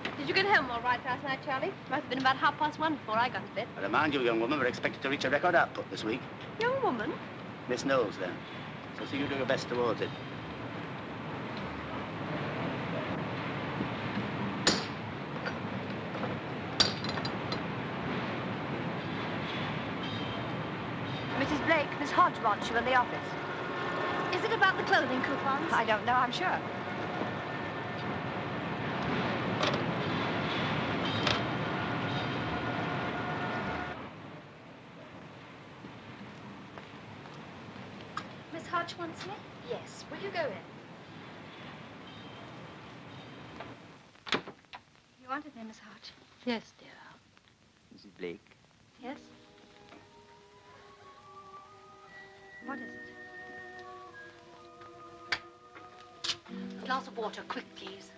thanks. Did you get home all right last night, Charlie? Must have been about 1:30 before I got to bed. I remind you, young woman, we're expected to reach a record output this week. Young woman? Miss Knowles, then. So see you do your best towards it. Mrs. Blake, Miss Hodge wants you in the office. Is it about the clothing coupons? I don't know, I'm sure. Miss Hodge wants me? Yes. Will you go in? You wanted me, Miss Hodge? Yes, dear. Mrs. Blake. Yes? What is it? A glass of water, quick, please.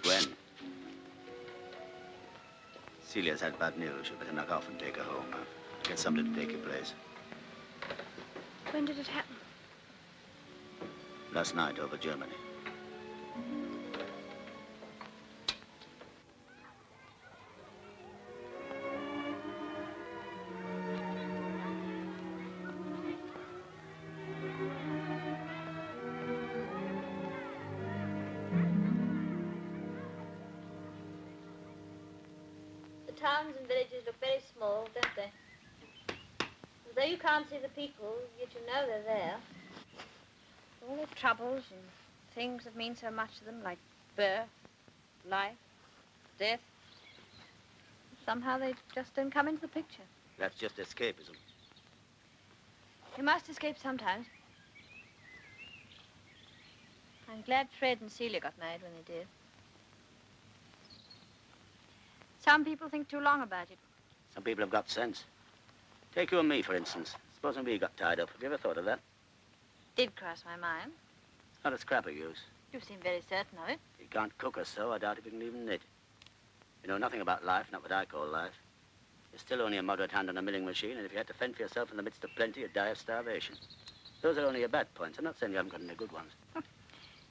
Gwen. Celia's had bad news. You better knock off and take her home. Get somebody to take your place. When did it happen? Last night over Germany. The towns and villages look very small, don't they? Though you can't see the people, yet you know they're there. All the troubles and things that mean so much to them, like birth, life, death. Somehow they just don't come into the picture. That's just escapism. You must escape sometimes. I'm glad Fred and Celia got married when they did. Some people think too long about it. Some people have got sense. Take you and me, for instance. Supposing we got tied up. Have you ever thought of that? Did cross my mind. Not a scrap of use. You seem very certain of it. You can't cook us so, I doubt if you can even knit. You know nothing about life, not what I call life. You're still only a moderate hand on a milling machine, and if you had to fend for yourself in the midst of plenty, you'd die of starvation. Those are only your bad points. I'm not saying you haven't got any good ones.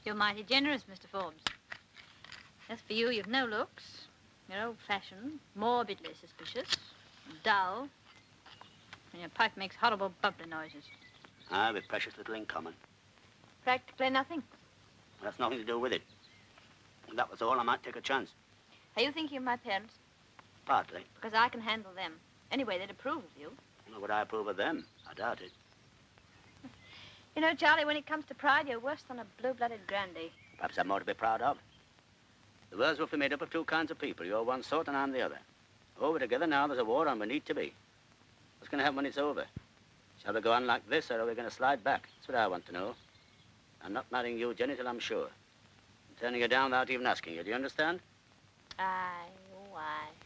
You're mighty generous, Mr. Forbes. As for you, you've no looks. You're old-fashioned, morbidly suspicious, dull, and your pipe makes horrible bubbly noises. Ah, with precious little in common. Practically nothing. Well, that's nothing to do with it. If that was all, I might take a chance. Are you thinking of my parents? Partly. Because I can handle them. Anyway, they'd approve of you. Well, would I approve of them? I doubt it. You know, Charlie, when it comes to pride, you're worse than a blue-blooded grandee. Perhaps I've more to be proud of. The world's roughly made up of two kinds of people. You're one sort and I'm the other. Oh, we're together now. There's a war on. We need to be. What's going to happen when it's over? Shall we go on like this, or are we going to slide back? That's what I want to know. I'm not marrying you, Jenny, till I'm sure. I'm turning you down without even asking you. Do you understand? Aye, oh, aye.